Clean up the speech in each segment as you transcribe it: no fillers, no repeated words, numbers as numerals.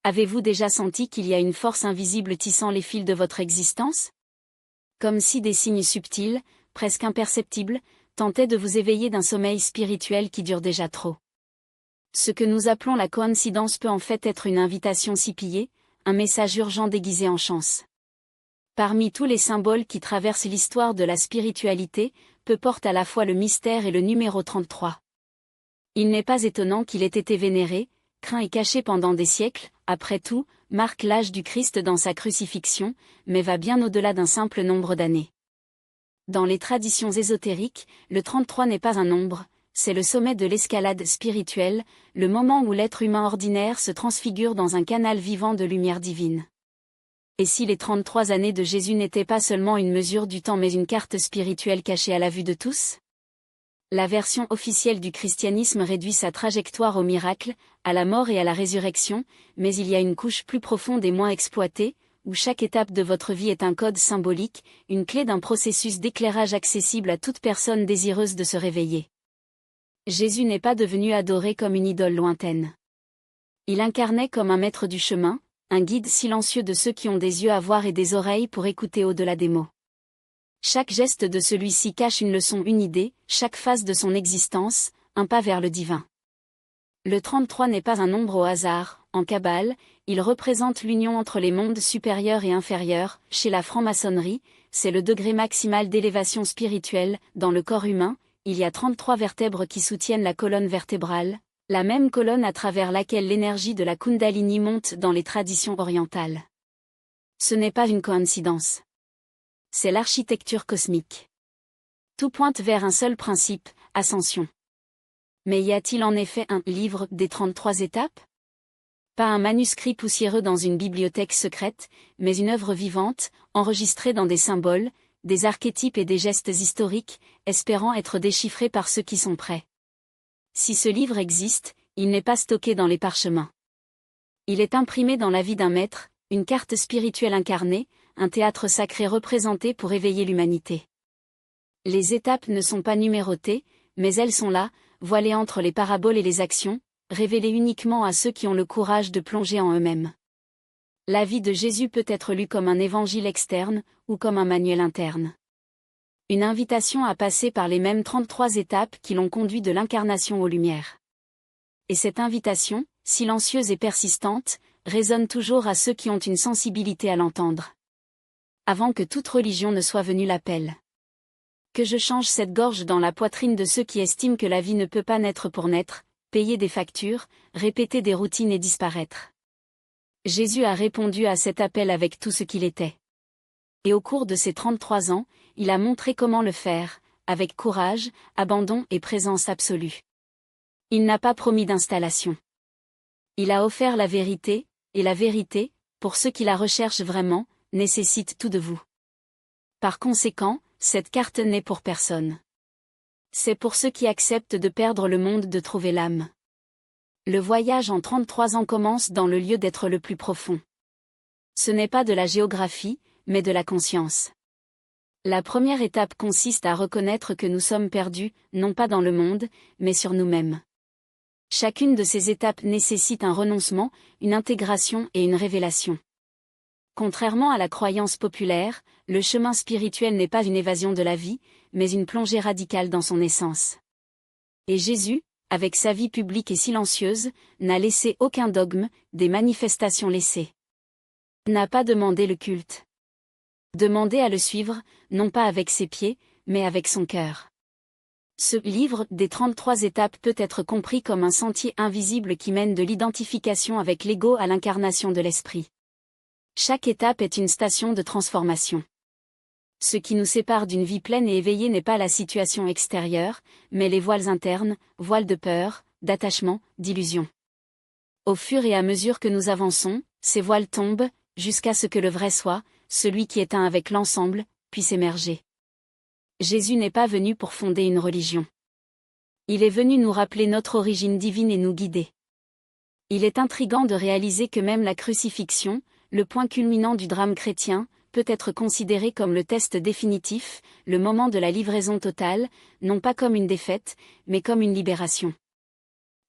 Avez-vous déjà senti qu'il y a une force invisible tissant les fils de votre existence? Comme si des signes subtils, presque imperceptibles, tentaient de vous éveiller d'un sommeil spirituel qui dure déjà trop. Ce que nous appelons la coïncidence peut en fait être une invitation sipillée, un message urgent déguisé en chance. Parmi tous les symboles qui traversent l'histoire de la spiritualité, peu porte à la fois le mystère et le numéro 33. Il n'est pas étonnant qu'il ait été vénéré, craint et caché pendant des siècles, après tout, marque l'âge du Christ dans sa crucifixion, mais va bien au-delà d'un simple nombre d'années. Dans les traditions ésotériques, le 33 n'est pas un nombre, c'est le sommet de l'escalade spirituelle, le moment où l'être humain ordinaire se transfigure dans un canal vivant de lumière divine. Et si les 33 années de Jésus n'étaient pas seulement une mesure du temps mais une carte spirituelle cachée à la vue de tous? La version officielle du christianisme réduit sa trajectoire au miracle, à la mort et à la résurrection, mais il y a une couche plus profonde et moins exploitée, où chaque étape de votre vie est un code symbolique, une clé d'un processus d'éclairage accessible à toute personne désireuse de se réveiller. Jésus n'est pas devenu adoré comme une idole lointaine. Il incarnait comme un maître du chemin, un guide silencieux de ceux qui ont des yeux à voir et des oreilles pour écouter au-delà des mots. Chaque geste de celui-ci cache une leçon, une idée, chaque phase de son existence, un pas vers le divin. Le 33 n'est pas un nombre au hasard, en Kabbale, il représente l'union entre les mondes supérieurs et inférieurs. Chez la franc-maçonnerie, c'est le degré maximal d'élévation spirituelle. Dans le corps humain, il y a 33 vertèbres qui soutiennent la colonne vertébrale, la même colonne à travers laquelle l'énergie de la Kundalini monte dans les traditions orientales. Ce n'est pas une coïncidence. C'est l'architecture cosmique. Tout pointe vers un seul principe, ascension. Mais y a-t-il en effet un livre des 33 étapes? Pas un manuscrit poussiéreux dans une bibliothèque secrète, mais une œuvre vivante, enregistrée dans des symboles, des archétypes et des gestes historiques, espérant être déchiffrés par ceux qui sont prêts. Si ce livre existe, il n'est pas stocké dans les parchemins. Il est imprimé dans la vie d'un maître, une carte spirituelle incarnée, un théâtre sacré représenté pour éveiller l'humanité. Les étapes ne sont pas numérotées, mais elles sont là, voilées entre les paraboles et les actions, révélées uniquement à ceux qui ont le courage de plonger en eux-mêmes. La vie de Jésus peut être lue comme un évangile externe, ou comme un manuel interne. Une invitation à passer par les mêmes 33 étapes qui l'ont conduit de l'incarnation aux Lumières. Et cette invitation, silencieuse et persistante, résonne toujours à ceux qui ont une sensibilité à l'entendre. Avant que toute religion ne soit venue l'appel. Que je change cette gorge dans la poitrine de ceux qui estiment que la vie ne peut pas naître pour naître, payer des factures, répéter des routines et disparaître. Jésus a répondu à cet appel avec tout ce qu'il était. Et au cours de ses 33 ans, il a montré comment le faire, avec courage, abandon et présence absolue. Il n'a pas promis d'installation. Il a offert la vérité, et la vérité, pour ceux qui la recherchent vraiment, nécessite tout de vous. Par conséquent, cette carte n'est pour personne. C'est pour ceux qui acceptent de perdre le monde de trouver l'âme. Le voyage en 33 ans commence dans le lieu d'être le plus profond. Ce n'est pas de la géographie, mais de la conscience. La première étape consiste à reconnaître que nous sommes perdus, non pas dans le monde, mais sur nous-mêmes. Chacune de ces étapes nécessite un renoncement, une intégration et une révélation. Contrairement à la croyance populaire, le chemin spirituel n'est pas une évasion de la vie, mais une plongée radicale dans son essence. Et Jésus, avec sa vie publique et silencieuse, n'a laissé aucun dogme, des manifestations laissées. N'a pas demandé le culte. Demandé à le suivre, non pas avec ses pieds, mais avec son cœur. Ce livre des 33 étapes peut être compris comme un sentier invisible qui mène de l'identification avec l'ego à l'incarnation de l'esprit. Chaque étape est une station de transformation. Ce qui nous sépare d'une vie pleine et éveillée n'est pas la situation extérieure, mais les voiles internes, voiles de peur, d'attachement, d'illusion. Au fur et à mesure que nous avançons, ces voiles tombent, jusqu'à ce que le vrai soit, celui qui est un avec l'ensemble, puisse émerger. Jésus n'est pas venu pour fonder une religion. Il est venu nous rappeler notre origine divine et nous guider. Il est intrigant de réaliser que même la crucifixion, le point culminant du drame chrétien, peut être considéré comme le test définitif, le moment de la livraison totale, non pas comme une défaite, mais comme une libération.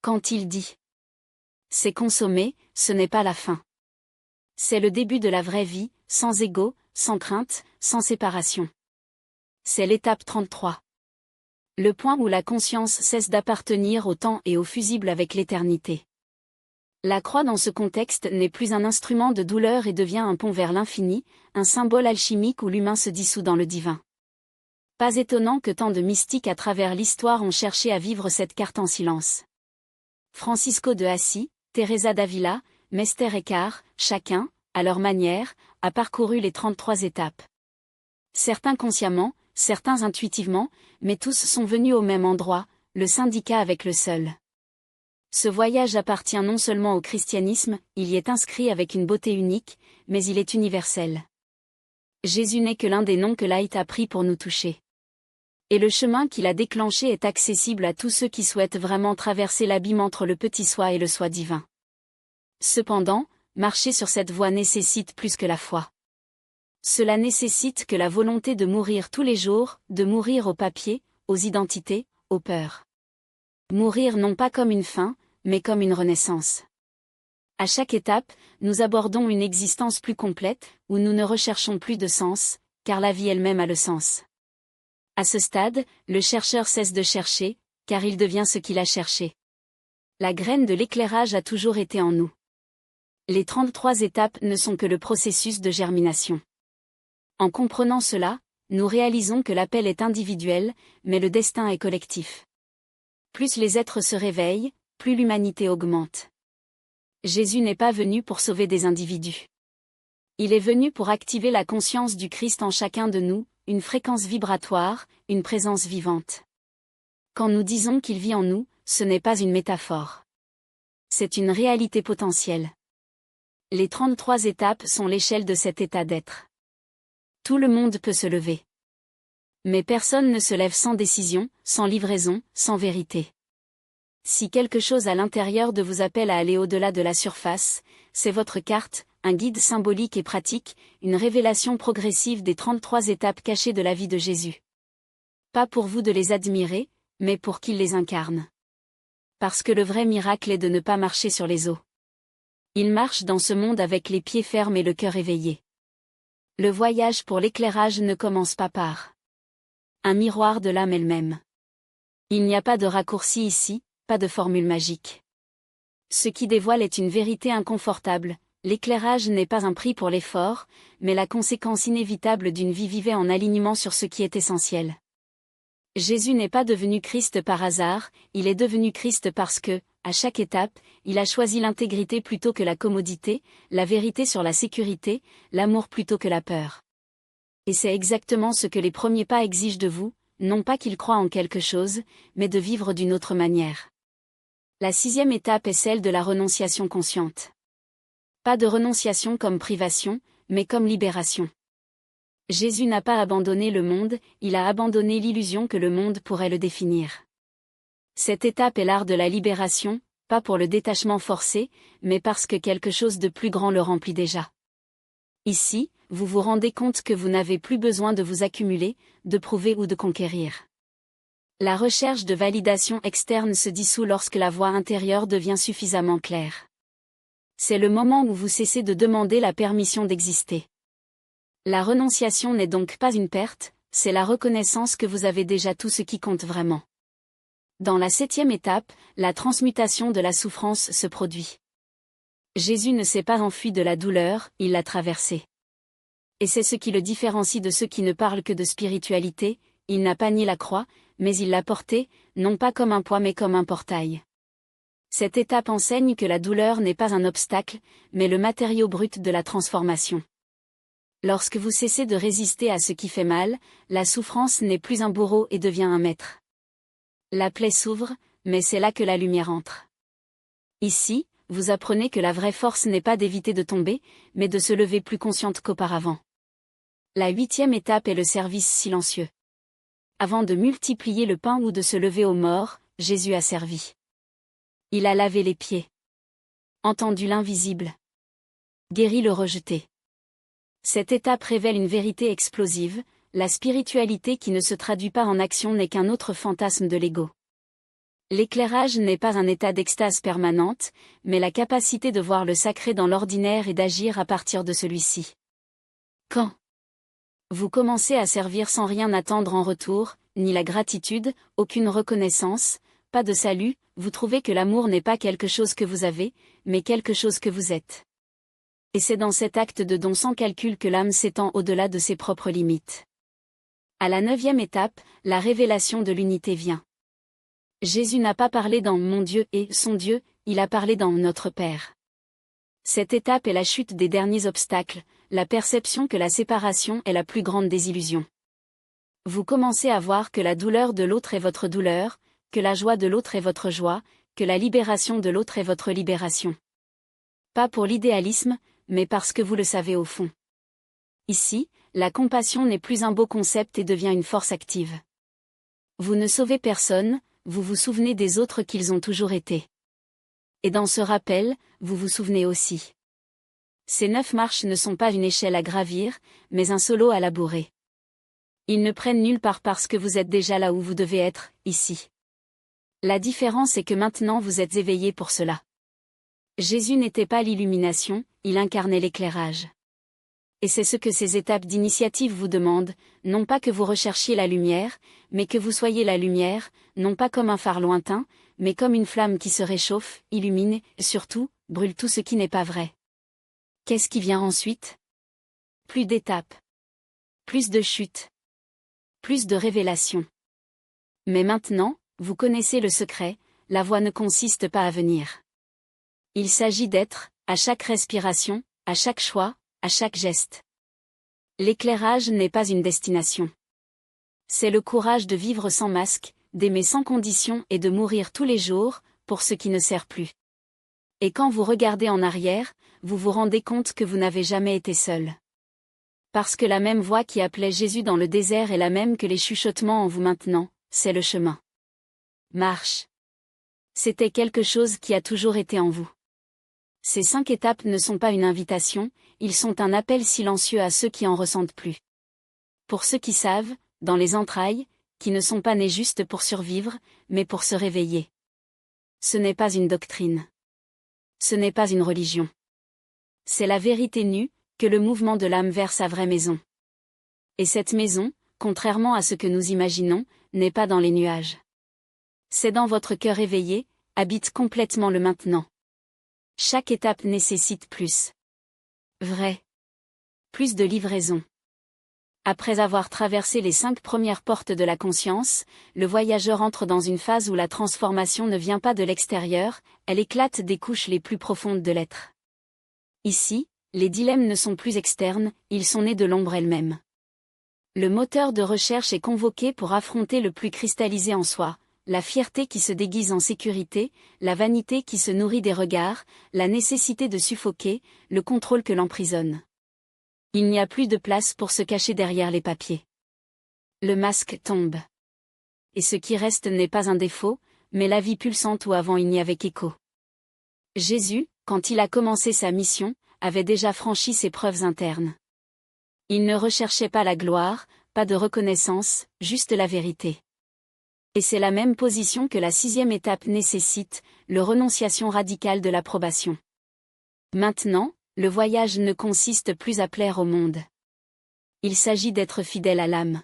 Quand il dit « c'est consommé », ce n'est pas la fin. C'est le début de la vraie vie, sans ego, sans crainte, sans séparation. C'est l'étape 33. Le point où la conscience cesse d'appartenir au temps et au fusible avec l'éternité. La croix dans ce contexte n'est plus un instrument de douleur et devient un pont vers l'infini, un symbole alchimique où l'humain se dissout dans le divin. Pas étonnant que tant de mystiques à travers l'histoire ont cherché à vivre cette carte en silence. Francisco de Assis, Teresa d'Avila, Mester Eckhart, chacun, à leur manière, a parcouru les 33 étapes. Certains consciemment, certains intuitivement, mais tous sont venus au même endroit, le syndicat avec le seul. Ce voyage appartient non seulement au christianisme, il y est inscrit avec une beauté unique, mais il est universel. Jésus n'est que l'un des noms que Light a pris pour nous toucher. Et le chemin qu'il a déclenché est accessible à tous ceux qui souhaitent vraiment traverser l'abîme entre le petit soi et le soi divin. Cependant, marcher sur cette voie nécessite plus que la foi. Cela nécessite que la volonté de mourir tous les jours, de mourir au papier, aux identités, aux peurs. Mourir non pas comme une fin, mais comme une renaissance. À chaque étape, nous abordons une existence plus complète, où nous ne recherchons plus de sens, car la vie elle-même a le sens. À ce stade, le chercheur cesse de chercher, car il devient ce qu'il a cherché. La graine de l'éclairage a toujours été en nous. Les 33 étapes ne sont que le processus de germination. En comprenant cela, nous réalisons que l'appel est individuel, mais le destin est collectif. Plus les êtres se réveillent, plus l'humanité augmente. Jésus n'est pas venu pour sauver des individus. Il est venu pour activer la conscience du Christ en chacun de nous, une fréquence vibratoire, une présence vivante. Quand nous disons qu'il vit en nous, ce n'est pas une métaphore. C'est une réalité potentielle. Les 33 étapes sont l'échelle de cet état d'être. Tout le monde peut se lever. Mais personne ne se lève sans décision, sans livraison, sans vérité. Si quelque chose à l'intérieur de vous appelle à aller au-delà de la surface, c'est votre carte, un guide symbolique et pratique, une révélation progressive des 33 étapes cachées de la vie de Jésus. Pas pour vous de les admirer, mais pour qu'il les incarne. Parce que le vrai miracle est de ne pas marcher sur les eaux. Il marche dans ce monde avec les pieds fermes et le cœur éveillé. Le voyage pour l'éclairage ne commence pas par un miroir de l'âme elle-même. Il n'y a pas de raccourci ici, pas de formule magique. Ce qui dévoile est une vérité inconfortable, l'éclairage n'est pas un prix pour l'effort, mais la conséquence inévitable d'une vie vivée en alignement sur ce qui est essentiel. Jésus n'est pas devenu Christ par hasard, il est devenu Christ parce que, à chaque étape, il a choisi l'intégrité plutôt que la commodité, la vérité sur la sécurité, l'amour plutôt que la peur. Et c'est exactement ce que les premiers pas exigent de vous, non pas qu'ils croient en quelque chose, mais de vivre d'une autre manière. La 6e étape est celle de la renonciation consciente. Pas de renonciation comme privation, mais comme libération. Jésus n'a pas abandonné le monde, il a abandonné l'illusion que le monde pourrait le définir. Cette étape est l'art de la libération, pas pour le détachement forcé, mais parce que quelque chose de plus grand le remplit déjà. Ici, vous vous rendez compte que vous n'avez plus besoin de vous accumuler, de prouver ou de conquérir. La recherche de validation externe se dissout lorsque la voix intérieure devient suffisamment claire. C'est le moment où vous cessez de demander la permission d'exister. La renonciation n'est donc pas une perte, c'est la reconnaissance que vous avez déjà tout ce qui compte vraiment. Dans la 7e étape, la transmutation de la souffrance se produit. Jésus ne s'est pas enfui de la douleur, il l'a traversée. Et c'est ce qui le différencie de ceux qui ne parlent que de spiritualité, il n'a pas nié la croix, mais il l'a portée, non pas comme un poids mais comme un portail. Cette étape enseigne que la douleur n'est pas un obstacle, mais le matériau brut de la transformation. Lorsque vous cessez de résister à ce qui fait mal, la souffrance n'est plus un bourreau et devient un maître. La plaie s'ouvre, mais c'est là que la lumière entre. Ici, vous apprenez que la vraie force n'est pas d'éviter de tomber, mais de se lever plus consciente qu'auparavant. La 8e étape est le service silencieux. Avant de multiplier le pain ou de se lever aux morts, Jésus a servi. Il a lavé les pieds. Entendu l'invisible. Guéri le rejeté. Cette étape révèle une vérité explosive, la spiritualité qui ne se traduit pas en action n'est qu'un autre fantasme de l'ego. L'éclairage n'est pas un état d'extase permanente, mais la capacité de voir le sacré dans l'ordinaire et d'agir à partir de celui-ci. Quand vous commencez à servir sans rien attendre en retour, ni la gratitude, aucune reconnaissance, pas de salut, vous trouvez que l'amour n'est pas quelque chose que vous avez, mais quelque chose que vous êtes. Et c'est dans cet acte de don sans calcul que l'âme s'étend au-delà de ses propres limites. À la 9e étape, la révélation de l'unité vient. Jésus n'a pas parlé dans « mon Dieu » et « son Dieu », il a parlé dans « notre Père ». Cette étape est la chute des derniers obstacles, la perception que la séparation est la plus grande des illusions. Vous commencez à voir que la douleur de l'autre est votre douleur, que la joie de l'autre est votre joie, que la libération de l'autre est votre libération. Pas pour l'idéalisme, mais parce que vous le savez au fond. Ici, la compassion n'est plus un beau concept et devient une force active. Vous ne sauvez personne, vous vous souvenez des autres qu'ils ont toujours été. Et dans ce rappel, vous vous souvenez aussi. Ces 9 marches ne sont pas une échelle à gravir, mais un solo à labourer. Ils ne prennent nulle part parce que vous êtes déjà là où vous devez être, ici. La différence est que maintenant vous êtes éveillé pour cela. Jésus n'était pas l'illumination, il incarnait l'éclairage. Et c'est ce que ces étapes d'initiative vous demandent, non pas que vous recherchiez la lumière, mais que vous soyez la lumière, non pas comme un phare lointain, mais comme une flamme qui se réchauffe, illumine, et surtout, brûle tout ce qui n'est pas vrai. Qu'est-ce qui vient ensuite? Plus d'étapes. Plus de chutes. Plus de révélations. Mais maintenant, vous connaissez le secret, la voie ne consiste pas à venir. Il s'agit d'être, à chaque respiration, à chaque choix, à chaque geste. L'éclairage n'est pas une destination. C'est le courage de vivre sans masque, d'aimer sans condition et de mourir tous les jours, pour ce qui ne sert plus. Et quand vous regardez en arrière, vous vous rendez compte que vous n'avez jamais été seul. Parce que la même voix qui appelait Jésus dans le désert est la même que les chuchotements en vous maintenant, c'est le chemin. Marche. C'était quelque chose qui a toujours été en vous. Ces 5 étapes ne sont pas une invitation, ils sont un appel silencieux à ceux qui en ressentent plus. Pour ceux qui savent, dans les entrailles, qui ne sont pas nés juste pour survivre, mais pour se réveiller. Ce n'est pas une doctrine. Ce n'est pas une religion. C'est la vérité nue, que le mouvement de l'âme vers sa vraie maison. Et cette maison, contrairement à ce que nous imaginons, n'est pas dans les nuages. C'est dans votre cœur éveillé, habite complètement le maintenant. Chaque étape nécessite plus. Vrai. Plus de livraison. Après avoir traversé les 5 premières portes de la conscience, le voyageur entre dans une phase où la transformation ne vient pas de l'extérieur, elle éclate des couches les plus profondes de l'être. Ici, les dilemmes ne sont plus externes, ils sont nés de l'ombre elle-même. Le moteur de recherche est convoqué pour affronter le plus cristallisé en soi, la fierté qui se déguise en sécurité, la vanité qui se nourrit des regards, la nécessité de suffoquer, le contrôle que l'emprisonne. Il n'y a plus de place pour se cacher derrière les papiers. Le masque tombe. Et ce qui reste n'est pas un défaut, mais la vie pulsante où avant il n'y avait qu'écho. Jésus, quand il a commencé sa mission, avait déjà franchi ses preuves internes. Il ne recherchait pas la gloire, pas de reconnaissance, juste la vérité. Et c'est la même position que la 6e étape nécessite, le renonciation radicale de l'approbation. Maintenant, le voyage ne consiste plus à plaire au monde. Il s'agit d'être fidèle à l'âme.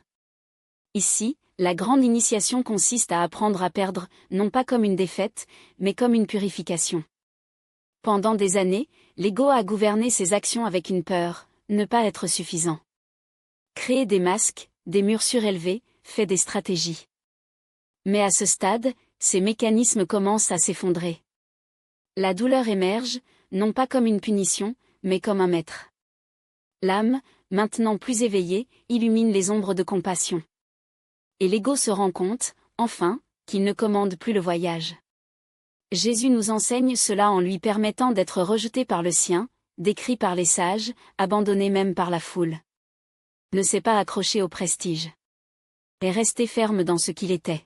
Ici, la grande initiation consiste à apprendre à perdre, non pas comme une défaite, mais comme une purification. Pendant des années, l'ego a gouverné ses actions avec une peur, ne pas être suffisant. Créer des masques, des murs surélevés, fait des stratégies. Mais à ce stade, ces mécanismes commencent à s'effondrer. La douleur émerge, non pas comme une punition, mais comme un maître. L'âme, maintenant plus éveillée, illumine les ombres de compassion. Et l'ego se rend compte, enfin, qu'il ne commande plus le voyage. Jésus nous enseigne cela en lui permettant d'être rejeté par le sien, décrit par les sages, abandonné même par la foule. Ne s'est pas accroché au prestige. Et resté ferme dans ce qu'il était.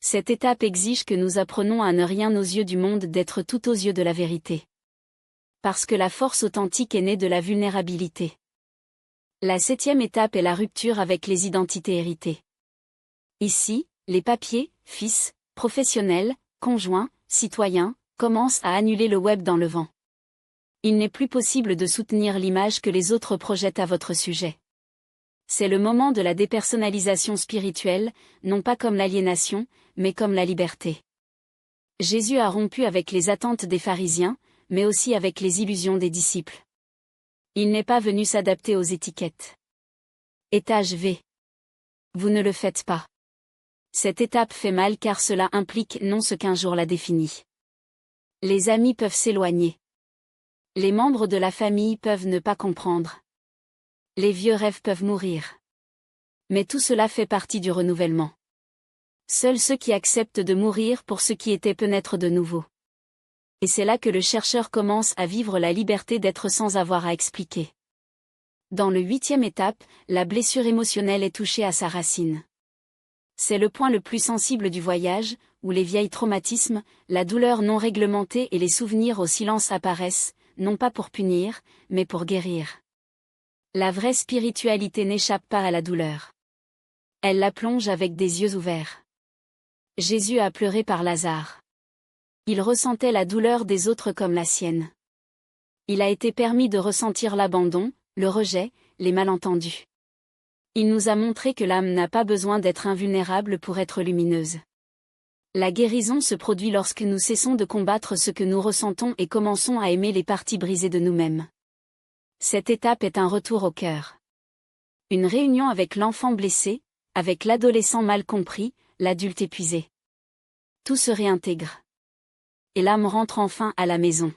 Cette étape exige que nous apprenons à ne rien aux yeux du monde d'être tout aux yeux de la vérité. Parce que la force authentique est née de la vulnérabilité. La 7e étape est la rupture avec les identités héritées. Ici, les papiers, fils, Professionnels, conjoints, citoyens, commencent à annuler le web dans le vent. Il n'est plus possible de soutenir l'image que les autres projettent à votre sujet. C'est le moment de la dépersonnalisation spirituelle, non pas comme l'aliénation, mais comme la liberté. Jésus a rompu avec les attentes des pharisiens, mais aussi avec les illusions des disciples. Il n'est pas venu s'adapter aux étiquettes. Étage V. Vous ne le faites pas. Cette étape fait mal car cela implique non ce qu'un jour la définit. Les amis peuvent s'éloigner. Les membres de la famille peuvent ne pas comprendre. Les vieux rêves peuvent mourir. Mais tout cela fait partie du renouvellement. Seuls ceux qui acceptent de mourir pour ce qui était peut naître de nouveau. Et c'est là que le chercheur commence à vivre la liberté d'être sans avoir à expliquer. Dans le 8e étape, la blessure émotionnelle est touchée à sa racine. C'est le point le plus sensible du voyage, où les vieilles traumatismes, la douleur non réglementée et les souvenirs au silence apparaissent, non pas pour punir, mais pour guérir. La vraie spiritualité n'échappe pas à la douleur. Elle la plonge avec des yeux ouverts. Jésus a pleuré par Lazare. Il ressentait la douleur des autres comme la sienne. Il a été permis de ressentir l'abandon, le rejet, les malentendus. Il nous a montré que l'âme n'a pas besoin d'être invulnérable pour être lumineuse. La guérison se produit lorsque nous cessons de combattre ce que nous ressentons et commençons à aimer les parties brisées de nous-mêmes. Cette étape est un retour au cœur. Une réunion avec l'enfant blessé, avec l'adolescent mal compris, l'adulte épuisé. Tout se réintègre. Et l'âme rentre enfin à la maison.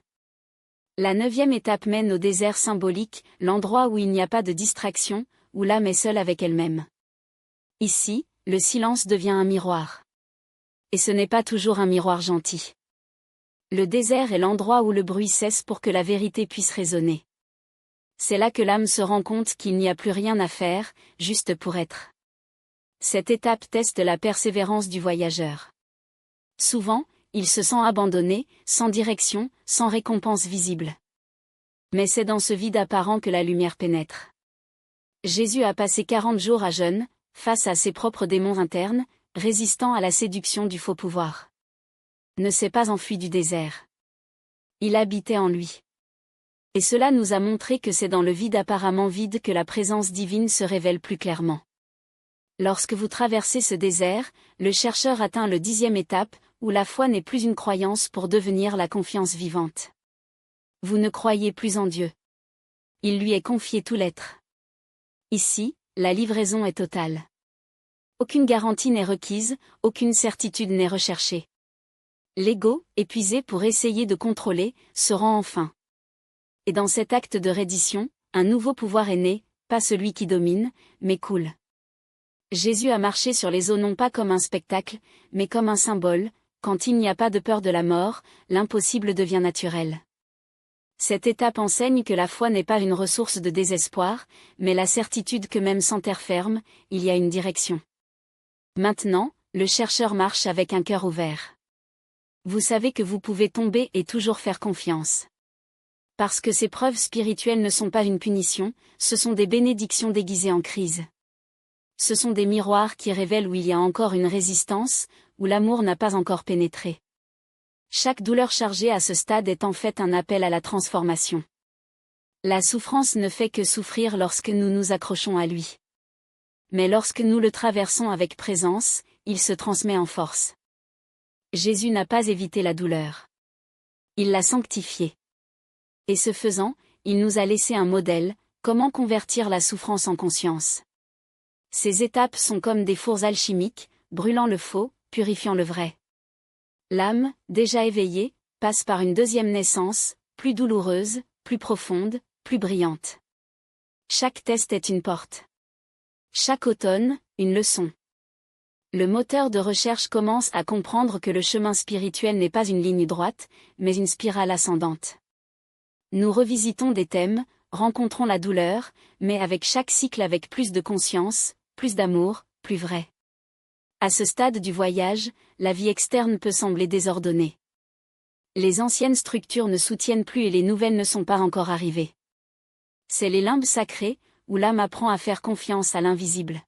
La 9e étape mène au désert symbolique, l'endroit où il n'y a pas de distraction, où l'âme est seule avec elle-même. Ici, le silence devient un miroir. Et ce n'est pas toujours un miroir gentil. Le désert est l'endroit où le bruit cesse pour que la vérité puisse résonner. C'est là que l'âme se rend compte qu'il n'y a plus rien à faire, juste pour être. Cette étape teste la persévérance du voyageur. Souvent, il se sent abandonné, sans direction, sans récompense visible. Mais c'est dans ce vide apparent que la lumière pénètre. Jésus a passé 40 jours à jeûne, face à ses propres démons internes, résistant à la séduction du faux pouvoir. Ne s'est pas enfui du désert. Il habitait en lui. Et cela nous a montré que c'est dans le vide apparemment vide que la présence divine se révèle plus clairement. Lorsque vous traversez ce désert, le chercheur atteint le 10e étape, où la foi n'est plus une croyance pour devenir la confiance vivante. Vous ne croyez plus en Dieu. Il lui est confié tout l'être. Ici, la livraison est totale. Aucune garantie n'est requise, aucune certitude n'est recherchée. L'ego, épuisé pour essayer de contrôler, se rend enfin. Et dans cet acte de reddition, un nouveau pouvoir est né, pas celui qui domine, mais coule. Jésus a marché sur les eaux non pas comme un spectacle, mais comme un symbole. Quand il n'y a pas de peur de la mort, l'impossible devient naturel. Cette étape enseigne que la foi n'est pas une ressource de désespoir, mais la certitude que même sans terre ferme, il y a une direction. Maintenant, le chercheur marche avec un cœur ouvert. Vous savez que vous pouvez tomber et toujours faire confiance. Parce que ces preuves spirituelles ne sont pas une punition, ce sont des bénédictions déguisées en crise. Ce sont des miroirs qui révèlent où il y a encore une résistance, où l'amour n'a pas encore pénétré. Chaque douleur chargée à ce stade est en fait un appel à la transformation. La souffrance ne fait que souffrir lorsque nous nous accrochons à lui. Mais lorsque nous le traversons avec présence, il se transmet en force. Jésus n'a pas évité la douleur. Il l'a sanctifiée. Et ce faisant, il nous a laissé un modèle, comment convertir la souffrance en conscience. Ces étapes sont comme des fours alchimiques, brûlant le faux, purifiant le vrai. L'âme, déjà éveillée, passe par une deuxième naissance, plus douloureuse, plus profonde, plus brillante. Chaque test est une porte. Chaque automne, une leçon. Le moteur de recherche commence à comprendre que le chemin spirituel n'est pas une ligne droite, mais une spirale ascendante. Nous revisitons des thèmes, rencontrons la douleur, mais avec chaque cycle avec plus de conscience, plus d'amour, plus vrai. À ce stade du voyage, la vie externe peut sembler désordonnée. Les anciennes structures ne soutiennent plus et les nouvelles ne sont pas encore arrivées. C'est les limbes sacrées, où l'âme apprend à faire confiance à l'invisible.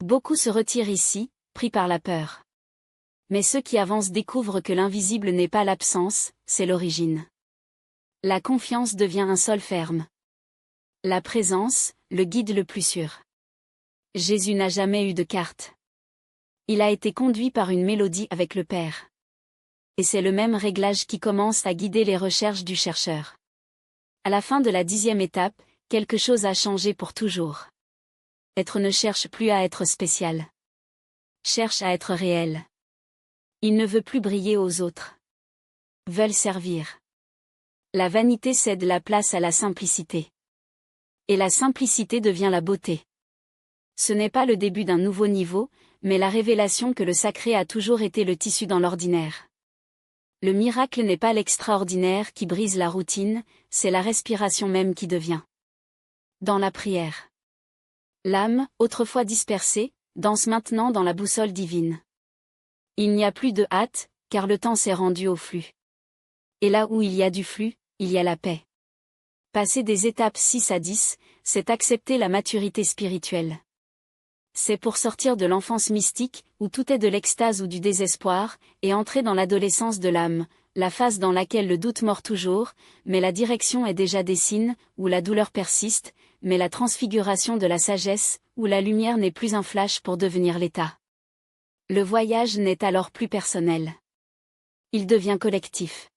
Beaucoup se retirent ici, pris par la peur. Mais ceux qui avancent découvrent que l'invisible n'est pas l'absence, c'est l'origine. La confiance devient un sol ferme. La présence, le guide le plus sûr. Jésus n'a jamais eu de carte. Il a été conduit par une mélodie avec le Père. Et c'est le même réglage qui commence à guider les recherches du chercheur. À la fin de la 10e étape, quelque chose a changé pour toujours. Être ne cherche plus à être spécial. Cherche à être réel. Il ne veut plus briller aux autres. Veulent servir. La vanité cède la place à la simplicité. Et la simplicité devient la beauté. Ce n'est pas le début d'un nouveau niveau, mais la révélation que le sacré a toujours été le tissu dans l'ordinaire. Le miracle n'est pas l'extraordinaire qui brise la routine, c'est la respiration même qui devient. Dans la prière. L'âme, autrefois dispersée, danse maintenant dans la boussole divine. Il n'y a plus de hâte, car le temps s'est rendu au flux. Et là où il y a du flux, il y a la paix. Passer des étapes 6 à 10, c'est accepter la maturité spirituelle. C'est pour sortir de l'enfance mystique, où tout est de l'extase ou du désespoir, et entrer dans l'adolescence de l'âme, la phase dans laquelle le doute mord toujours, mais la direction est déjà des signes, où la douleur persiste, mais la transfiguration de la sagesse, où la lumière n'est plus un flash pour devenir l'état. Le voyage n'est alors plus personnel. Il devient collectif.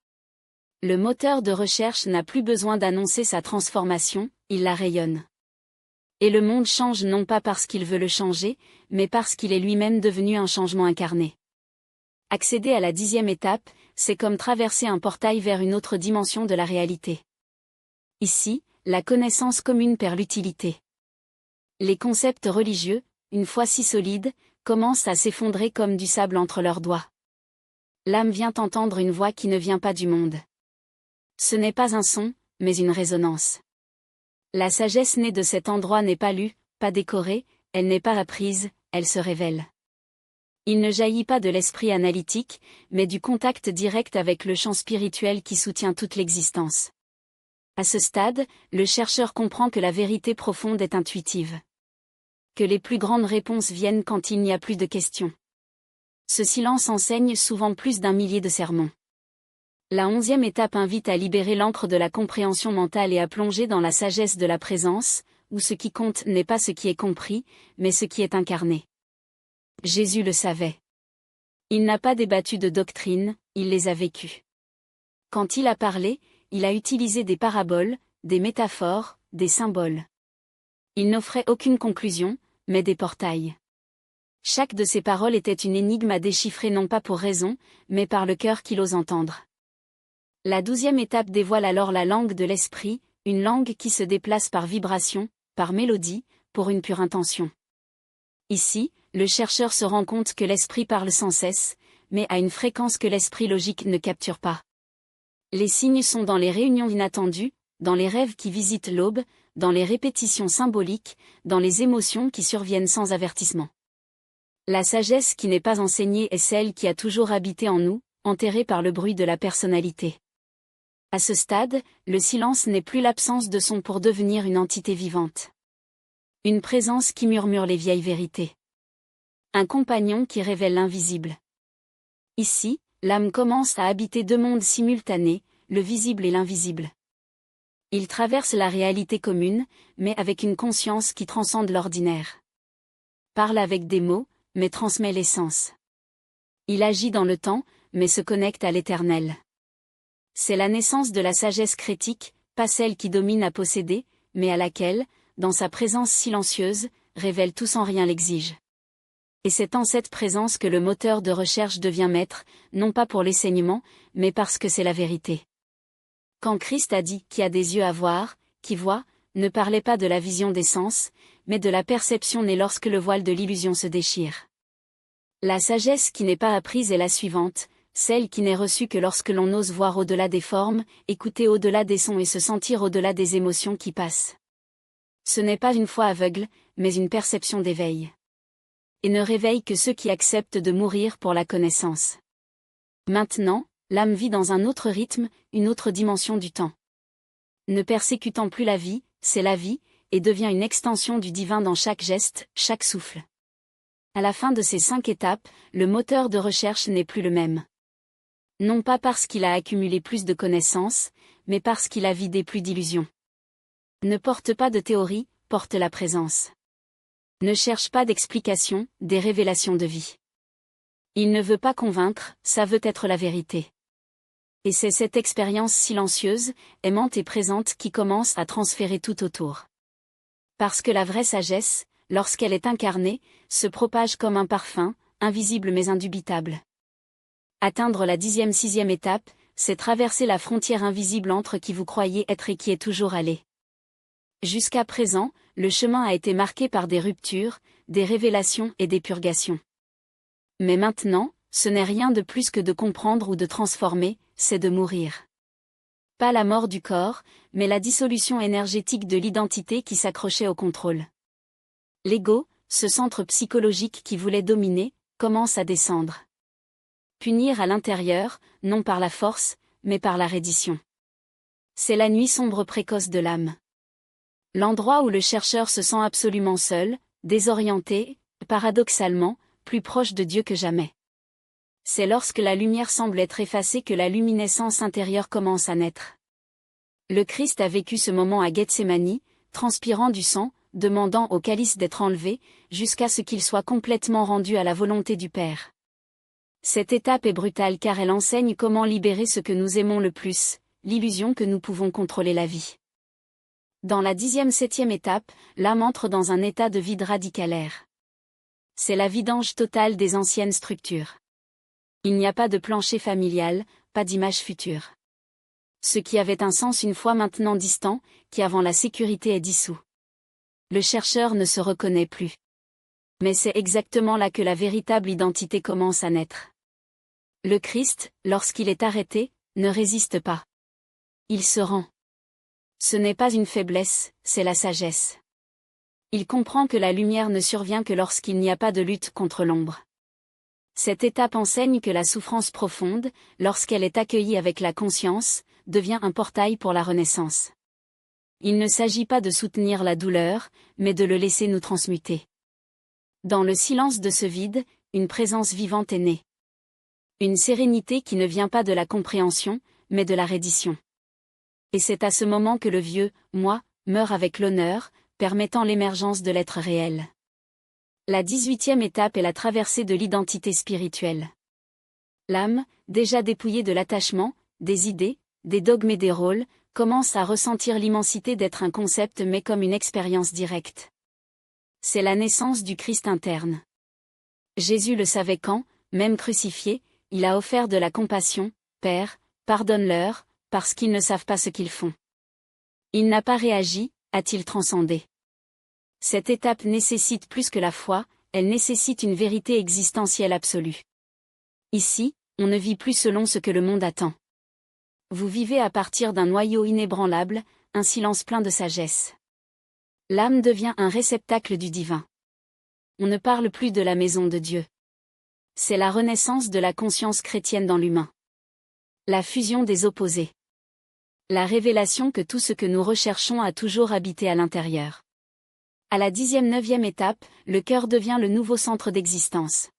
Le moteur de recherche n'a plus besoin d'annoncer sa transformation, il la rayonne. Et le monde change non pas parce qu'il veut le changer, mais parce qu'il est lui-même devenu un changement incarné. Accéder à la 10e étape, c'est comme traverser un portail vers une autre dimension de la réalité. Ici, la connaissance commune perd l'utilité. Les concepts religieux, une fois si solides, commencent à s'effondrer comme du sable entre leurs doigts. L'âme vient entendre une voix qui ne vient pas du monde. Ce n'est pas un son, mais une résonance. La sagesse née de cet endroit n'est pas lue, pas décorée, elle n'est pas apprise, elle se révèle. Il ne jaillit pas de l'esprit analytique, mais du contact direct avec le champ spirituel qui soutient toute l'existence. À ce stade, le chercheur comprend que la vérité profonde est intuitive. Que les plus grandes réponses viennent quand il n'y a plus de questions. Ce silence enseigne souvent plus d'un millier de sermons. La 11e étape invite à libérer l'encre de la compréhension mentale et à plonger dans la sagesse de la présence, où ce qui compte n'est pas ce qui est compris, mais ce qui est incarné. Jésus le savait. Il n'a pas débattu de doctrines, il les a vécues. Quand il a parlé, il a utilisé des paraboles, des métaphores, des symboles. Il n'offrait aucune conclusion, mais des portails. Chaque de ces paroles était une énigme à déchiffrer non pas pour raison, mais par le cœur qu'il ose entendre. La 12e étape dévoile alors la langue de l'esprit, une langue qui se déplace par vibration, par mélodie, pour une pure intention. Ici, le chercheur se rend compte que l'esprit parle sans cesse, mais à une fréquence que l'esprit logique ne capture pas. Les signes sont dans les réunions inattendues, dans les rêves qui visitent l'aube, dans les répétitions symboliques, dans les émotions qui surviennent sans avertissement. La sagesse qui n'est pas enseignée est celle qui a toujours habité en nous, enterrée par le bruit de la personnalité. À ce stade, le silence n'est plus l'absence de son pour devenir une entité vivante. Une présence qui murmure les vieilles vérités. Un compagnon qui révèle l'invisible. Ici, l'âme commence à habiter deux mondes simultanés, le visible et l'invisible. Il traverse la réalité commune, mais avec une conscience qui transcende l'ordinaire. Parle avec des mots, mais transmet l'essence. Il agit dans le temps, mais se connecte à l'éternel. C'est la naissance de la sagesse critique, pas celle qui domine à posséder, mais à laquelle, dans sa présence silencieuse, révèle tout sans rien l'exige. Et c'est en cette présence que le moteur de recherche devient maître, non pas pour l'enseignement, mais parce que c'est la vérité. Quand Christ a dit « qui a des yeux à voir, qui voit », ne parlait pas de la vision des sens, mais de la perception née lorsque le voile de l'illusion se déchire. La sagesse qui n'est pas apprise est la suivante, celle qui n'est reçue que lorsque l'on ose voir au-delà des formes, écouter au-delà des sons et se sentir au-delà des émotions qui passent. Ce n'est pas une foi aveugle, mais une perception d'éveil. Et ne réveille que ceux qui acceptent de mourir pour la connaissance. Maintenant, l'âme vit dans un autre rythme, une autre dimension du temps. Ne persécutant plus la vie, c'est la vie, et devient une extension du divin dans chaque geste, chaque souffle. À la fin de ces 5 étapes, le moteur de recherche n'est plus le même. Non pas parce qu'il a accumulé plus de connaissances, mais parce qu'il a vidé plus d'illusions. Ne porte pas de théorie, porte la présence. Ne cherche pas d'explications, des révélations de vie. Il ne veut pas convaincre, ça veut être la vérité. Et c'est cette expérience silencieuse, aimante et présente qui commence à transférer tout autour. Parce que la vraie sagesse, lorsqu'elle est incarnée, se propage comme un parfum, invisible mais indubitable. Atteindre la 6e étape, c'est traverser la frontière invisible entre qui vous croyez être et qui est toujours allé. Jusqu'à présent, le chemin a été marqué par des ruptures, des révélations et des purgations. Mais maintenant, ce n'est rien de plus que de comprendre ou de transformer, c'est de mourir. Pas la mort du corps, mais la dissolution énergétique de l'identité qui s'accrochait au contrôle. L'ego, ce centre psychologique qui voulait dominer, commence à descendre. Punir à l'intérieur, non par la force, mais par la reddition. C'est la nuit sombre précoce de l'âme. L'endroit où le chercheur se sent absolument seul, désorienté, paradoxalement, plus proche de Dieu que jamais. C'est lorsque la lumière semble être effacée que la luminescence intérieure commence à naître. Le Christ a vécu ce moment à Gethsémani, transpirant du sang, demandant au calice d'être enlevé, jusqu'à ce qu'il soit complètement rendu à la volonté du Père. Cette étape est brutale car elle enseigne comment libérer ce que nous aimons le plus, l'illusion que nous pouvons contrôler la vie. Dans la 7e étape, l'âme entre dans un état de vide radicalaire. C'est la vidange totale des anciennes structures. Il n'y a pas de plancher familial, pas d'image future. Ce qui avait un sens une fois maintenant distant, qui avant la sécurité est dissous. Le chercheur ne se reconnaît plus. Mais c'est exactement là que la véritable identité commence à naître. Le Christ, lorsqu'il est arrêté, ne résiste pas. Il se rend. Ce n'est pas une faiblesse, c'est la sagesse. Il comprend que la lumière ne survient que lorsqu'il n'y a pas de lutte contre l'ombre. Cette étape enseigne que la souffrance profonde, lorsqu'elle est accueillie avec la conscience, devient un portail pour la renaissance. Il ne s'agit pas de soutenir la douleur, mais de le laisser nous transmuter. Dans le silence de ce vide, une présence vivante est née. Une sérénité qui ne vient pas de la compréhension, mais de la reddition. Et c'est à ce moment que le vieux « moi » meurt avec l'honneur, permettant l'émergence de l'être réel. La 18e étape est la traversée de l'identité spirituelle. L'âme, déjà dépouillée de l'attachement, des idées, des dogmes et des rôles, commence à ressentir l'immensité d'être un concept mais comme une expérience directe. C'est la naissance du Christ interne. Jésus le savait quand, même crucifié, il a offert de la compassion, « Père, pardonne-leur, parce qu'ils ne savent pas ce qu'ils font. » Il n'a pas réagi, a-t-il transcendé. Cette étape nécessite plus que la foi, elle nécessite une vérité existentielle absolue. Ici, on ne vit plus selon ce que le monde attend. Vous vivez à partir d'un noyau inébranlable, un silence plein de sagesse. L'âme devient un réceptacle du divin. On ne parle plus de la maison de Dieu. C'est la renaissance de la conscience chrétienne dans l'humain. La fusion des opposés. La révélation que tout ce que nous recherchons a toujours habité à l'intérieur. À la 9e étape, le cœur devient le nouveau centre d'existence.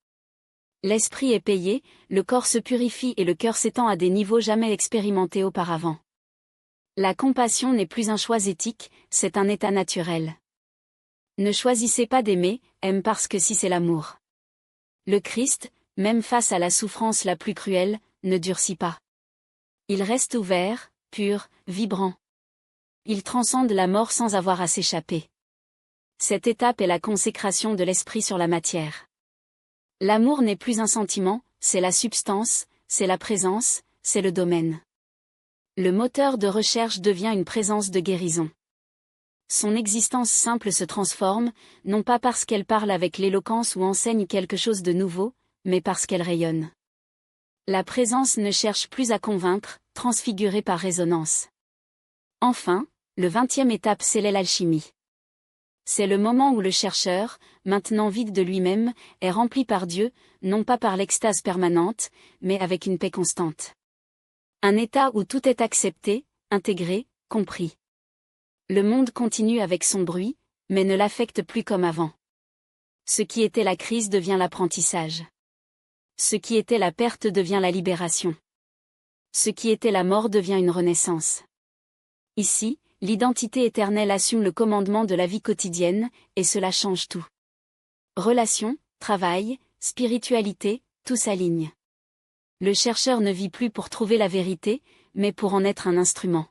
L'esprit est payé, le corps se purifie et le cœur s'étend à des niveaux jamais expérimentés auparavant. La compassion n'est plus un choix éthique, c'est un état naturel. Ne choisissez pas d'aimer, aime parce que si c'est l'amour. Le Christ, même face à la souffrance la plus cruelle, ne durcit pas. Il reste ouvert, pur, vibrant. Il transcende la mort sans avoir à s'échapper. Cette étape est la consécration de l'esprit sur la matière. L'amour n'est plus un sentiment, c'est la substance, c'est la présence, c'est le domaine. Le moteur de recherche devient une présence de guérison. Son existence simple se transforme, non pas parce qu'elle parle avec l'éloquence ou enseigne quelque chose de nouveau, mais parce qu'elle rayonne. La présence ne cherche plus à convaincre, transfigurée par résonance. Enfin, le 20e étape scellait l'alchimie. C'est le moment où le chercheur, maintenant vide de lui-même, est rempli par Dieu, non pas par l'extase permanente, mais avec une paix constante. Un état où tout est accepté, intégré, compris. Le monde continue avec son bruit, mais ne l'affecte plus comme avant. Ce qui était la crise devient l'apprentissage. Ce qui était la perte devient la libération. Ce qui était la mort devient une renaissance. Ici, l'identité éternelle assume le commandement de la vie quotidienne, et cela change tout. Relations, travail, spiritualité, tout s'aligne. Le chercheur ne vit plus pour trouver la vérité, mais pour en être un instrument.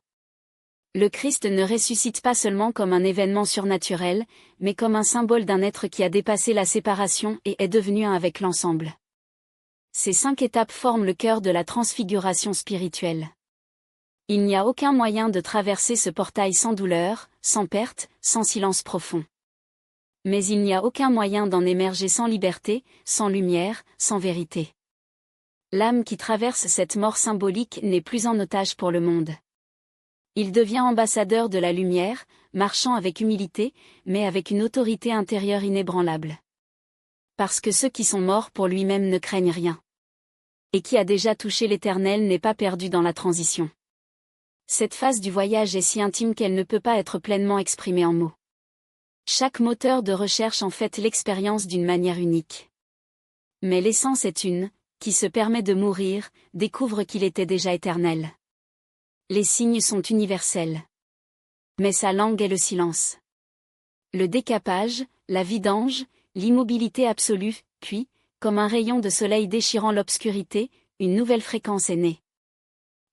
Le Christ ne ressuscite pas seulement comme un événement surnaturel, mais comme un symbole d'un être qui a dépassé la séparation et est devenu un avec l'ensemble. Ces 5 étapes forment le cœur de la transfiguration spirituelle. Il n'y a aucun moyen de traverser ce portail sans douleur, sans perte, sans silence profond. Mais il n'y a aucun moyen d'en émerger sans liberté, sans lumière, sans vérité. L'âme qui traverse cette mort symbolique n'est plus en otage pour le monde. Il devient ambassadeur de la lumière, marchant avec humilité, mais avec une autorité intérieure inébranlable. Parce que ceux qui sont morts pour lui-même ne craignent rien. Et qui a déjà touché l'Éternel n'est pas perdu dans la transition. Cette phase du voyage est si intime qu'elle ne peut pas être pleinement exprimée en mots. Chaque moteur de recherche en fait l'expérience d'une manière unique. Mais l'essence est une, qui se permet de mourir, découvre qu'il était déjà éternel. Les signes sont universels. Mais sa langue est le silence. Le décapage, la vidange, l'immobilité absolue, puis, comme un rayon de soleil déchirant l'obscurité, une nouvelle fréquence est née.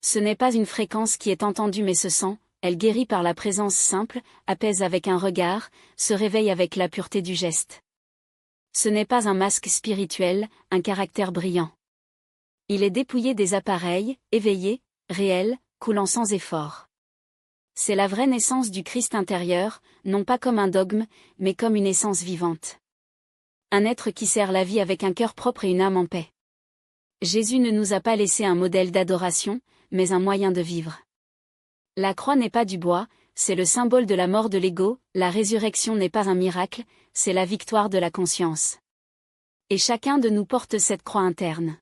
Ce n'est pas une fréquence qui est entendue mais se sent, elle guérit par la présence simple, apaise avec un regard, se réveille avec la pureté du geste. Ce n'est pas un masque spirituel, un caractère brillant. Il est dépouillé des appareils, éveillé, réel, coulant sans effort. C'est la vraie naissance du Christ intérieur, non pas comme un dogme, mais comme une essence vivante. Un être qui sert la vie avec un cœur propre et une âme en paix. Jésus ne nous a pas laissé un modèle d'adoration, mais un moyen de vivre. La croix n'est pas du bois, c'est le symbole de la mort de l'ego, la résurrection n'est pas un miracle, c'est la victoire de la conscience. Et chacun de nous porte cette croix interne.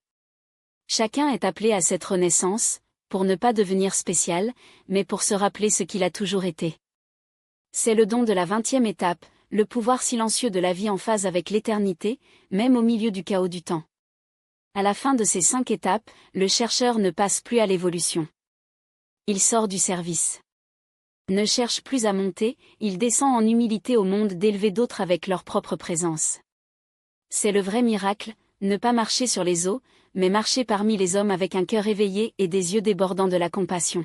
Chacun est appelé à cette renaissance, pour ne pas devenir spécial, mais pour se rappeler ce qu'il a toujours été. C'est le don de la 20e étape, le pouvoir silencieux de la vie en phase avec l'éternité, même au milieu du chaos du temps. À la fin de ces 5 étapes, le chercheur ne passe plus à l'évolution. Il sort du service. Ne cherche plus à monter, il descend en humilité au monde d'élever d'autres avec leur propre présence. C'est le vrai miracle, ne pas marcher sur les eaux, mais marcher parmi les hommes avec un cœur éveillé et des yeux débordant de la compassion.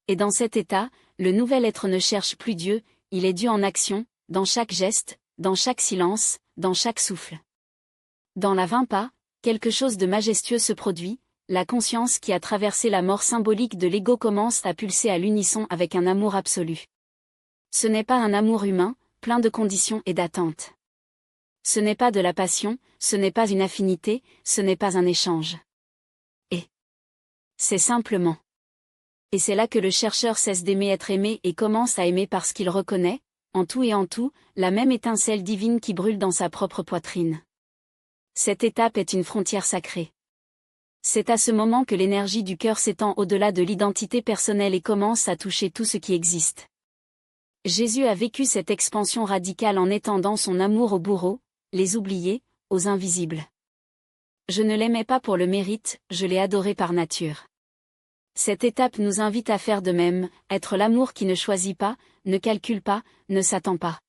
Et dans cet état, le nouvel être ne cherche plus Dieu, il est Dieu en action, dans chaque geste, dans chaque silence, dans chaque souffle. Dans la 20 pas, quelque chose de majestueux se produit, la conscience qui a traversé la mort symbolique de l'ego commence à pulser à l'unisson avec un amour absolu. Ce n'est pas un amour humain, plein de conditions et d'attentes. Ce n'est pas de la passion, ce n'est pas une affinité, ce n'est pas un échange. C'est simplement. Et c'est là que le chercheur cesse d'aimer être aimé et commence à aimer parce qu'il reconnaît, en tout, la même étincelle divine qui brûle dans sa propre poitrine. Cette étape est une frontière sacrée. C'est à ce moment que l'énergie du cœur s'étend au-delà de l'identité personnelle et commence à toucher tout ce qui existe. Jésus a vécu cette expansion radicale en étendant son amour aux bourreaux, les oubliés, aux invisibles. Je ne l'aimais pas pour le mérite, je l'ai adoré par nature. Cette étape nous invite à faire de même, être l'amour qui ne choisit pas, ne calcule pas, ne s'attend pas.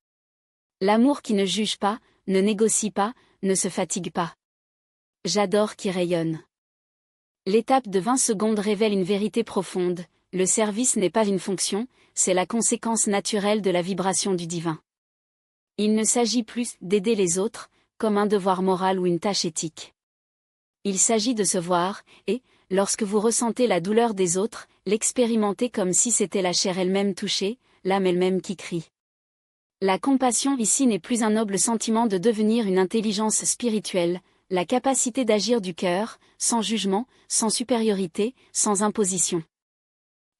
L'amour qui ne juge pas, ne négocie pas, ne se fatigue pas. J'adore qui rayonne. L'étape de 20 secondes révèle une vérité profonde, le service n'est pas une fonction, c'est la conséquence naturelle de la vibration du divin. Il ne s'agit plus d'aider les autres, comme un devoir moral ou une tâche éthique. Il s'agit de se voir, et, lorsque vous ressentez la douleur des autres, l'expérimenter comme si c'était la chair elle-même touchée, l'âme elle-même qui crie. La compassion ici n'est plus un noble sentiment de devenir une intelligence spirituelle, la capacité d'agir du cœur, sans jugement, sans supériorité, sans imposition.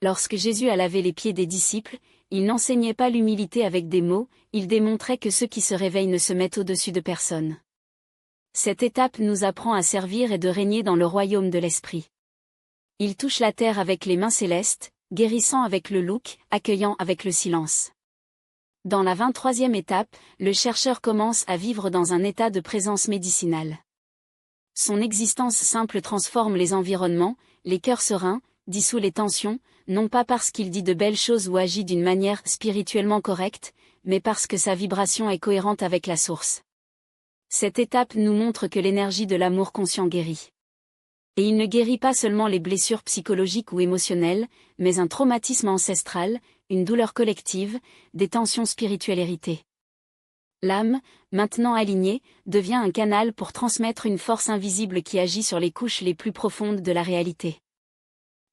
Lorsque Jésus a lavé les pieds des disciples, il n'enseignait pas l'humilité avec des mots, il démontrait que ceux qui se réveillent ne se mettent au-dessus de personne. Cette étape nous apprend à servir et de régner dans le royaume de l'esprit. Il touche la terre avec les mains célestes, guérissant avec le look, accueillant avec le silence. Dans la 23e étape, le chercheur commence à vivre dans un état de présence médicinale. Son existence simple transforme les environnements, les cœurs sereins, dissout les tensions, non pas parce qu'il dit de belles choses ou agit d'une manière spirituellement correcte, mais parce que sa vibration est cohérente avec la source. Cette étape nous montre que l'énergie de l'amour conscient guérit. Et il ne guérit pas seulement les blessures psychologiques ou émotionnelles, mais un traumatisme ancestral, une douleur collective, des tensions spirituelles héritées. L'âme, maintenant alignée, devient un canal pour transmettre une force invisible qui agit sur les couches les plus profondes de la réalité.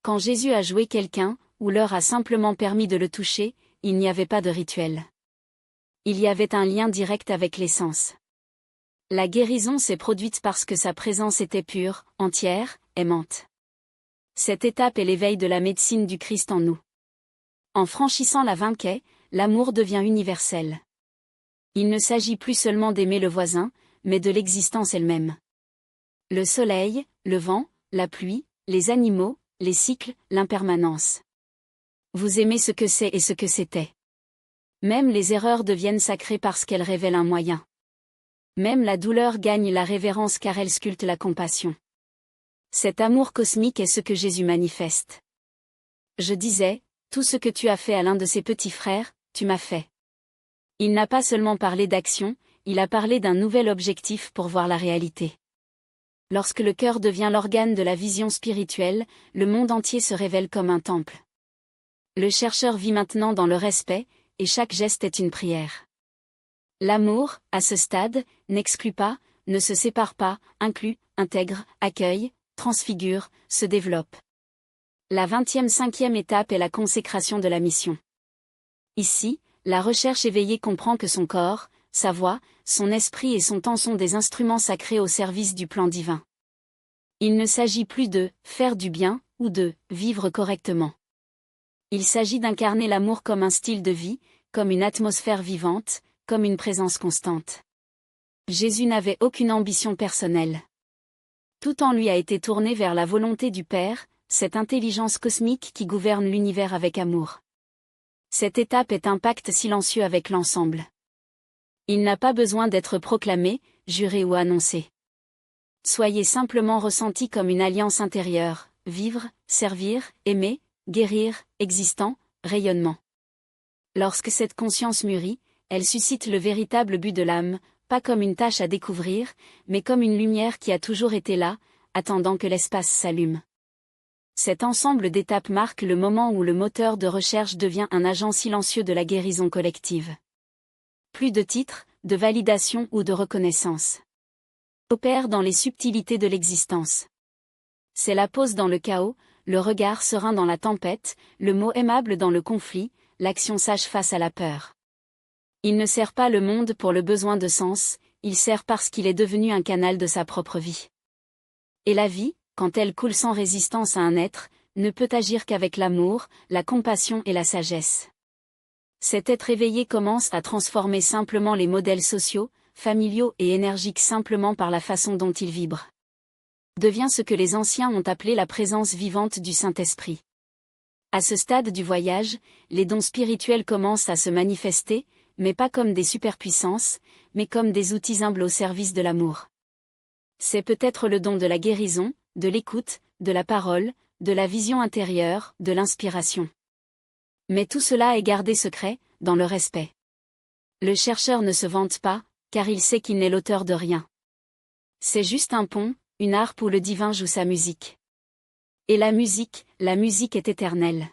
Quand Jésus a joué quelqu'un, ou leur a simplement permis de le toucher, il n'y avait pas de rituel. Il y avait un lien direct avec l'essence. La guérison s'est produite parce que sa présence était pure, entière, aimante. Cette étape est l'éveil de la médecine du Christ en nous. En franchissant la 20 quai, l'amour devient universel. Il ne s'agit plus seulement d'aimer le voisin, mais de l'existence elle-même. Le soleil, le vent, la pluie, les animaux, les cycles, l'impermanence. Vous aimez ce que c'est et ce que c'était. Même les erreurs deviennent sacrées parce qu'elles révèlent un moyen. Même la douleur gagne la révérence car elle sculpte la compassion. Cet amour cosmique est ce que Jésus manifeste. Je disais, tout ce que tu as fait à l'un de ses petits frères, tu m'as fait. Il n'a pas seulement parlé d'action, il a parlé d'un nouvel objectif pour voir la réalité. Lorsque le cœur devient l'organe de la vision spirituelle, le monde entier se révèle comme un temple. Le chercheur vit maintenant dans le respect, et chaque geste est une prière. L'amour, à ce stade, n'exclut pas, ne se sépare pas, inclut, intègre, accueille, transfigure, se développe. La 25e étape est la consécration de la mission. Ici, la recherche éveillée comprend que son corps, sa voix, son esprit et son temps sont des instruments sacrés au service du plan divin. Il ne s'agit plus de « faire du bien » ou de « vivre correctement ». Il s'agit d'incarner l'amour comme un style de vie, comme une atmosphère vivante, comme une présence constante. Jésus n'avait aucune ambition personnelle. Tout en lui a été tourné vers la volonté du Père, cette intelligence cosmique qui gouverne l'univers avec amour. Cette étape est un pacte silencieux avec l'ensemble. Il n'a pas besoin d'être proclamé, juré ou annoncé. Soyez simplement ressenti comme une alliance intérieure, vivre, servir, aimer, guérir, existant, rayonnement. Lorsque cette conscience mûrit, elle suscite le véritable but de l'âme, pas comme une tâche à découvrir, mais comme une lumière qui a toujours été là, attendant que l'espace s'allume. Cet ensemble d'étapes marque le moment où le moteur de recherche devient un agent silencieux de la guérison collective. Plus de titres, de validation ou de reconnaissance. Opère dans les subtilités de l'existence. C'est la pause dans le chaos, le regard serein dans la tempête, le mot aimable dans le conflit, l'action sage face à la peur. Il ne sert pas le monde pour le besoin de sens, il sert parce qu'il est devenu un canal de sa propre vie. Et la vie, quand elle coule sans résistance à un être, ne peut agir qu'avec l'amour, la compassion et la sagesse. Cet être éveillé commence à transformer simplement les modèles sociaux, familiaux et énergiques simplement par la façon dont il vibre. Devient ce que les anciens ont appelé la présence vivante du Saint-Esprit. À ce stade du voyage, les dons spirituels commencent à se manifester, mais pas comme des superpuissances, mais comme des outils humbles au service de l'amour. C'est peut-être le don de la guérison, de l'écoute, de la parole, de la vision intérieure, de l'inspiration. Mais tout cela est gardé secret, dans le respect. Le chercheur ne se vante pas, car il sait qu'il n'est l'auteur de rien. C'est juste un pont, une harpe où le divin joue sa musique. Et la musique est éternelle.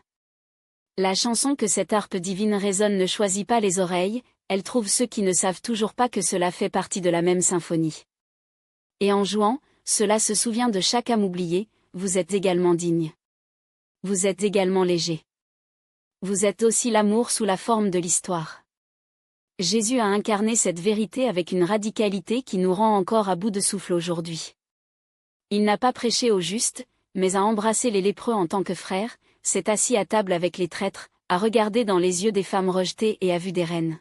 La chanson que cette harpe divine résonne ne choisit pas les oreilles, elle trouve ceux qui ne savent toujours pas que cela fait partie de la même symphonie. Et en jouant, cela se souvient de chaque âme oubliée, vous êtes également digne. Vous êtes également léger. Vous êtes aussi l'amour sous la forme de l'histoire. Jésus a incarné cette vérité avec une radicalité qui nous rend encore à bout de souffle aujourd'hui. Il n'a pas prêché aux justes, mais a embrassé les lépreux en tant que frères, s'est assis à table avec les traîtres, a regardé dans les yeux des femmes rejetées et a vu des reines.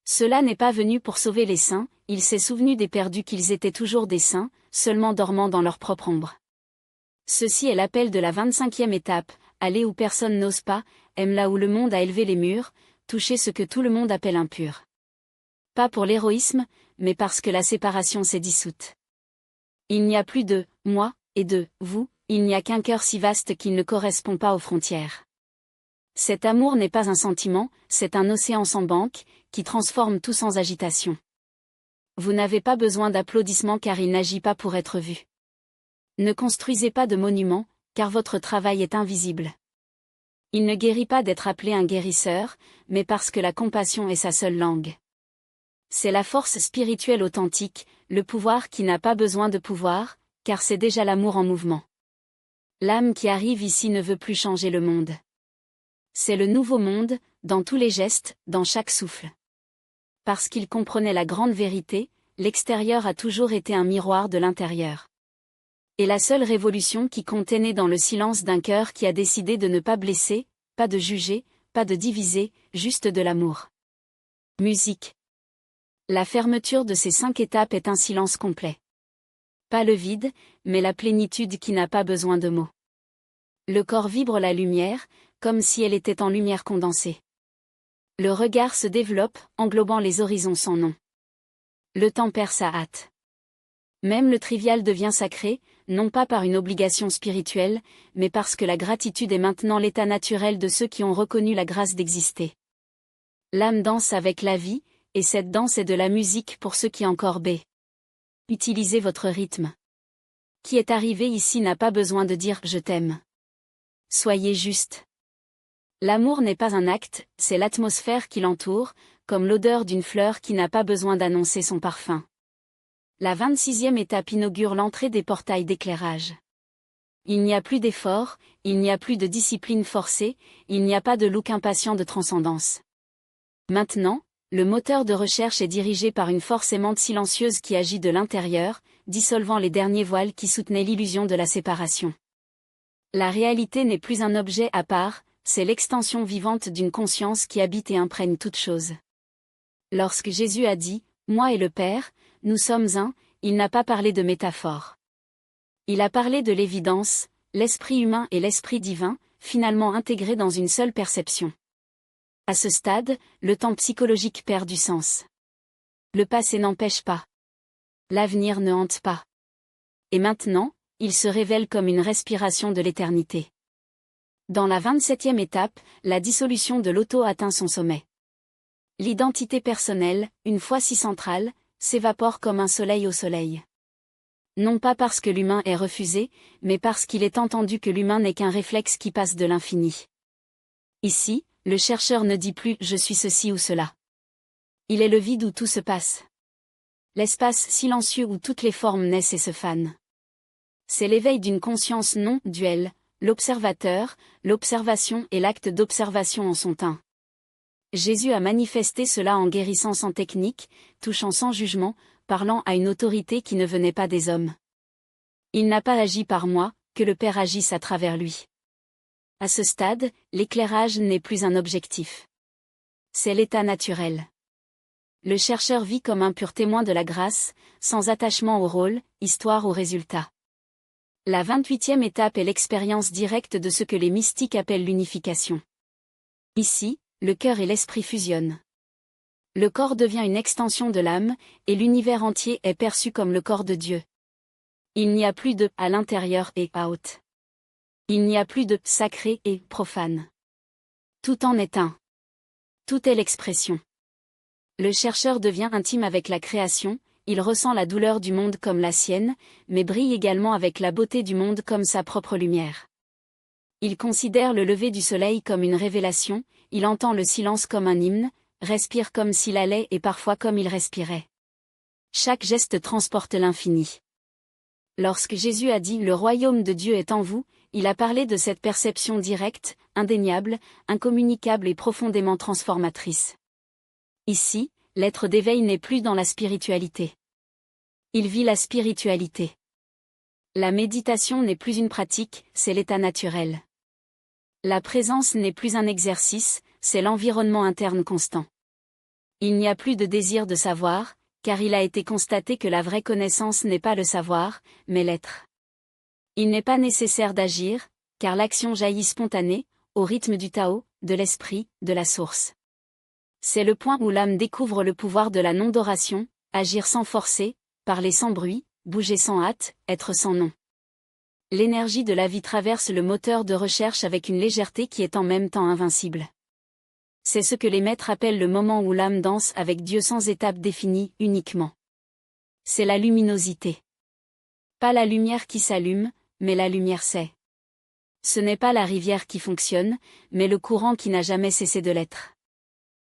Cela n'est pas venu pour sauver les saints, il s'est souvenu des perdus qu'ils étaient toujours des saints, seulement dormant dans leur propre ombre. Ceci est l'appel de la 25e étape, aller où personne n'ose pas, aime là où le monde a élevé les murs, toucher ce que tout le monde appelle impur. Pas pour l'héroïsme, mais parce que la séparation s'est dissoute. Il n'y a plus de « moi » et de « vous », il n'y a qu'un cœur si vaste qu'il ne correspond pas aux frontières. Cet amour n'est pas un sentiment, c'est un océan sans banque, qui transforme tout sans agitation. Vous n'avez pas besoin d'applaudissements car il n'agit pas pour être vu. Ne construisez pas de monuments, car votre travail est invisible. Il ne guérit pas d'être appelé un guérisseur, mais parce que la compassion est sa seule langue. C'est la force spirituelle authentique, le pouvoir qui n'a pas besoin de pouvoir, car c'est déjà l'amour en mouvement. L'âme qui arrive ici ne veut plus changer le monde. C'est le nouveau monde, dans tous les gestes, dans chaque souffle. Parce qu'il comprenait la grande vérité, l'extérieur a toujours été un miroir de l'intérieur. Et la seule révolution qui compte est née dans le silence d'un cœur qui a décidé de ne pas blesser, pas de juger, pas de diviser, juste de l'amour. Musique. La fermeture de ces 5 étapes est un silence complet. Pas le vide, mais la plénitude qui n'a pas besoin de mots. Le corps vibre la lumière, comme si elle était en lumière condensée. Le regard se développe, englobant les horizons sans nom. Le temps perd sa hâte. Même le trivial devient sacré, non pas par une obligation spirituelle, mais parce que la gratitude est maintenant l'état naturel de ceux qui ont reconnu la grâce d'exister. L'âme danse avec la vie, et cette danse est de la musique pour ceux qui encore baient. Utilisez votre rythme. Qui est arrivé ici n'a pas besoin de dire « je t'aime ». Soyez juste. L'amour n'est pas un acte, c'est l'atmosphère qui l'entoure, comme l'odeur d'une fleur qui n'a pas besoin d'annoncer son parfum. La 26e étape inaugure l'entrée des portails d'éclairage. Il n'y a plus d'effort, il n'y a plus de discipline forcée, il n'y a pas de look impatient de transcendance. Maintenant, le moteur de recherche est dirigé par une force aimante silencieuse qui agit de l'intérieur, dissolvant les derniers voiles qui soutenaient l'illusion de la séparation. La réalité n'est plus un objet à part, c'est l'extension vivante d'une conscience qui habite et imprègne toute chose. Lorsque Jésus a dit « Moi et le Père, nous sommes un », il n'a pas parlé de métaphore. Il a parlé de l'évidence, l'esprit humain et l'esprit divin, finalement intégrés dans une seule perception. À ce stade, le temps psychologique perd du sens. Le passé n'empêche pas. L'avenir ne hante pas. Et maintenant, il se révèle comme une respiration de l'éternité. Dans la 27e étape, la dissolution de l'auto atteint son sommet. L'identité personnelle, une fois si centrale, s'évapore comme un soleil au soleil. Non pas parce que l'humain est refusé, mais parce qu'il est entendu que l'humain n'est qu'un réflexe qui passe de l'infini. Ici, le chercheur ne dit plus « je suis ceci ou cela ». Il est le vide où tout se passe. L'espace silencieux où toutes les formes naissent et se fanent. C'est l'éveil d'une conscience non duelle, l'observateur, l'observation et l'acte d'observation en sont un. Jésus a manifesté cela en guérissant sans technique, touchant sans jugement, parlant à une autorité qui ne venait pas des hommes. Il n'a pas agi par moi, que le Père agisse à travers lui. À ce stade, l'éclairage n'est plus un objectif. C'est l'état naturel. Le chercheur vit comme un pur témoin de la grâce, sans attachement au rôle, histoire ou résultat. La 28e étape est l'expérience directe de ce que les mystiques appellent l'unification. Ici, le cœur et l'esprit fusionnent. Le corps devient une extension de l'âme, et l'univers entier est perçu comme le corps de Dieu. Il n'y a plus de « à l'intérieur » et « out ». Il n'y a plus de « sacré » et « profane ». Tout en est un. Tout est l'expression. Le chercheur devient intime avec la création, il ressent la douleur du monde comme la sienne, mais brille également avec la beauté du monde comme sa propre lumière. Il considère le lever du soleil comme une révélation, il entend le silence comme un hymne, respire comme s'il allait et parfois comme il respirait. Chaque geste transporte l'infini. Lorsque Jésus a dit « Le royaume de Dieu est en vous », il a parlé de cette perception directe, indéniable, incommunicable et profondément transformatrice. Ici, l'être d'éveil n'est plus dans la spiritualité. Il vit la spiritualité. La méditation n'est plus une pratique, c'est l'état naturel. La présence n'est plus un exercice, c'est l'environnement interne constant. Il n'y a plus de désir de savoir, car il a été constaté que la vraie connaissance n'est pas le savoir, mais l'être. Il n'est pas nécessaire d'agir, car l'action jaillit spontanée, au rythme du Tao, de l'esprit, de la source. C'est le point où l'âme découvre le pouvoir de la non-doration, agir sans forcer, parler sans bruit, bouger sans hâte, être sans nom. L'énergie de la vie traverse le moteur de recherche avec une légèreté qui est en même temps invincible. C'est ce que les maîtres appellent le moment où l'âme danse avec Dieu sans étape définie, uniquement. C'est la luminosité. Pas la lumière qui s'allume, mais la lumière c'est. Ce n'est pas la rivière qui fonctionne, mais le courant qui n'a jamais cessé de l'être.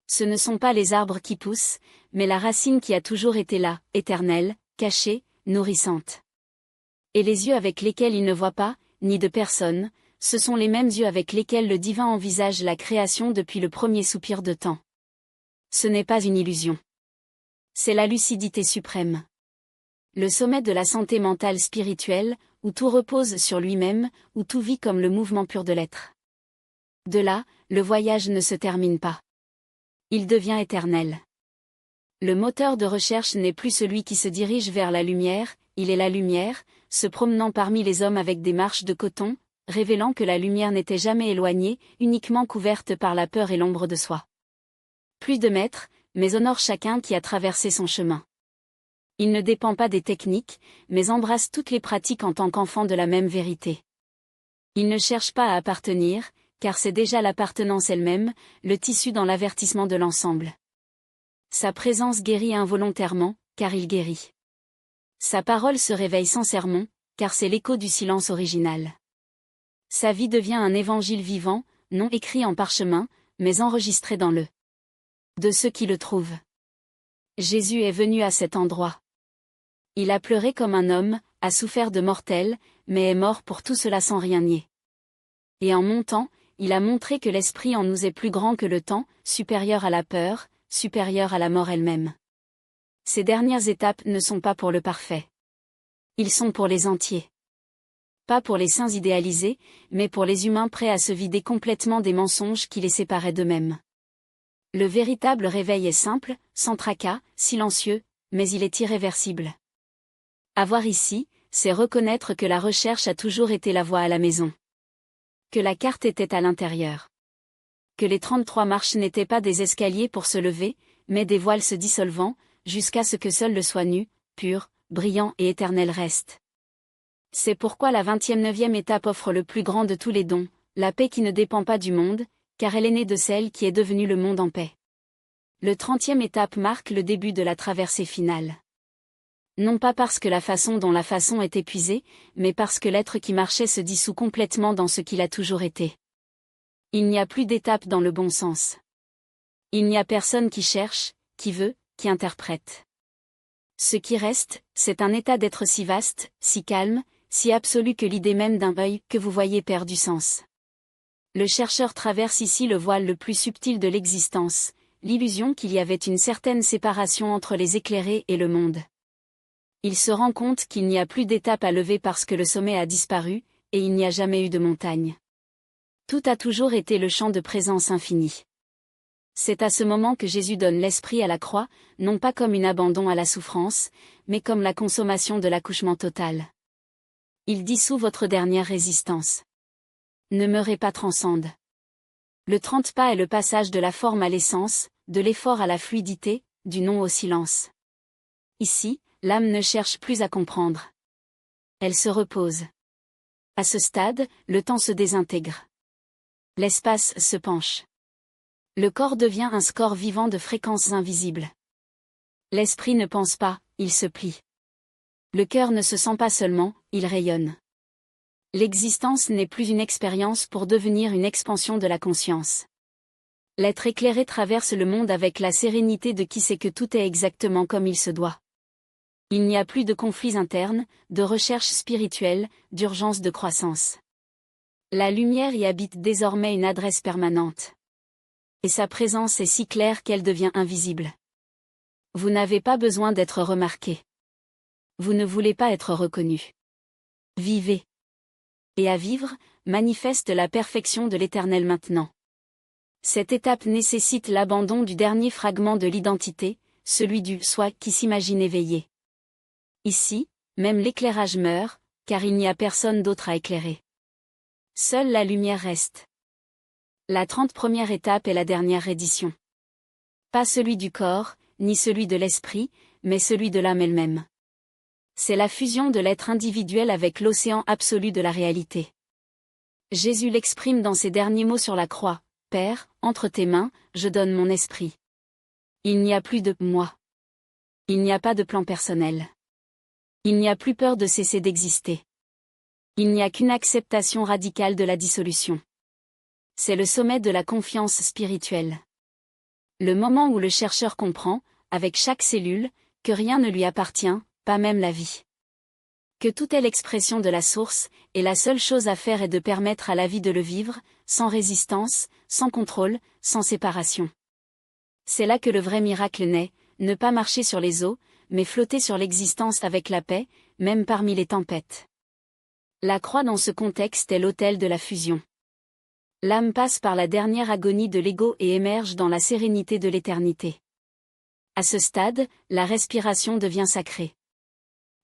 Ce ne sont pas les arbres qui poussent, mais la racine qui a toujours été là, éternelle, cachée, nourrissante. Et les yeux avec lesquels il ne voit pas, ni de personne, ce sont les mêmes yeux avec lesquels le divin envisage la création depuis le premier soupir de temps. Ce n'est pas une illusion. C'est la lucidité suprême. Le sommet de la santé mentale spirituelle, où tout repose sur lui-même, où tout vit comme le mouvement pur de l'être. De là, le voyage ne se termine pas. Il devient éternel. Le moteur de recherche n'est plus celui qui se dirige vers la lumière, il est la lumière, se promenant parmi les hommes avec des marches de coton, révélant que la lumière n'était jamais éloignée, uniquement couverte par la peur et l'ombre de soi. Plus de maître, mais honore chacun qui a traversé son chemin. Il ne dépend pas des techniques, mais embrasse toutes les pratiques en tant qu'enfant de la même vérité. Il ne cherche pas à appartenir, car c'est déjà l'appartenance elle-même, le tissu dans l'avertissement de l'ensemble. Sa présence guérit involontairement, car il guérit. Sa parole se réveille sans sermon, car c'est l'écho du silence original. Sa vie devient un évangile vivant, non écrit en parchemin, mais enregistré dans le de ceux qui le trouvent. Jésus est venu à cet endroit. Il a pleuré comme un homme, a souffert de mortel, mais est mort pour tout cela sans rien nier. Et en montant, il a montré que l'esprit en nous est plus grand que le temps, supérieur à la peur, supérieur à la mort elle-même. Ces dernières étapes ne sont pas pour le parfait. Ils sont pour les entiers. Pas pour les saints idéalisés, mais pour les humains prêts à se vider complètement des mensonges qui les séparaient d'eux-mêmes. Le véritable réveil est simple, sans tracas, silencieux, mais il est irréversible. Avoir ici, c'est reconnaître que la recherche a toujours été la voie à la maison. Que la carte était à l'intérieur. Que les 33 marches n'étaient pas des escaliers pour se lever, mais des voiles se dissolvant, jusqu'à ce que seul le soi nu, pur, brillant et éternel reste. C'est pourquoi la 29e étape offre le plus grand de tous les dons, la paix qui ne dépend pas du monde, car elle est née de celle qui est devenue le monde en paix. Le 30e étape marque le début de la traversée finale. Non pas parce que la façon dont la façon est épuisée, mais parce que l'être qui marchait se dissout complètement dans ce qu'il a toujours été. Il n'y a plus d'étape dans le bon sens. Il n'y a personne qui cherche, qui veut, qui interprète. Ce qui reste, c'est un état d'être si vaste, si calme, si absolu que l'idée même d'un œil que vous voyez perd du sens. Le chercheur traverse ici le voile le plus subtil de l'existence, l'illusion qu'il y avait une certaine séparation entre les éclairés et le monde. Il se rend compte qu'il n'y a plus d'étape à lever parce que le sommet a disparu, et il n'y a jamais eu de montagne. Tout a toujours été le champ de présence infinie. C'est à ce moment que Jésus donne l'esprit à la croix, non pas comme un abandon à la souffrance, mais comme la consommation de l'accouchement total. Il dissout votre dernière résistance. Ne meurez pas transcende. Le 30 pas est le passage de la forme à l'essence, de l'effort à la fluidité, du non au silence. Ici, l'âme ne cherche plus à comprendre. Elle se repose. À ce stade, le temps se désintègre. L'espace se penche. Le corps devient un score vivant de fréquences invisibles. L'esprit ne pense pas, il se plie. Le cœur ne se sent pas seulement, il rayonne. L'existence n'est plus une expérience pour devenir une expansion de la conscience. L'être éclairé traverse le monde avec la sérénité de qui sait que tout est exactement comme il se doit. Il n'y a plus de conflits internes, de recherche spirituelle, d'urgence de croissance. La lumière y habite désormais une adresse permanente. Et sa présence est si claire qu'elle devient invisible. Vous n'avez pas besoin d'être remarqué. Vous ne voulez pas être reconnu. Vivez. Et à vivre, manifeste la perfection de l'éternel maintenant. Cette étape nécessite l'abandon du dernier fragment de l'identité, celui du soi qui s'imagine éveillé. Ici, même l'éclairage meurt, car il n'y a personne d'autre à éclairer. Seule la lumière reste. La 31e étape est la dernière reddition. Pas celui du corps, ni celui de l'esprit, mais celui de l'âme elle-même. C'est la fusion de l'être individuel avec l'océan absolu de la réalité. Jésus l'exprime dans ses derniers mots sur la croix. « Père, entre tes mains, je donne mon esprit. » Il n'y a plus de « moi ». Il n'y a pas de plan personnel. Il n'y a plus peur de cesser d'exister. Il n'y a qu'une acceptation radicale de la dissolution. C'est le sommet de la confiance spirituelle. Le moment où le chercheur comprend, avec chaque cellule, que rien ne lui appartient, pas même la vie. Que tout est l'expression de la source, et la seule chose à faire est de permettre à la vie de le vivre, sans résistance, sans contrôle, sans séparation. C'est là que le vrai miracle naît, ne pas marcher sur les eaux, mais flotter sur l'existence avec la paix, même parmi les tempêtes. La croix dans ce contexte est l'autel de la fusion. L'âme passe par la dernière agonie de l'ego et émerge dans la sérénité de l'éternité. À ce stade, la respiration devient sacrée.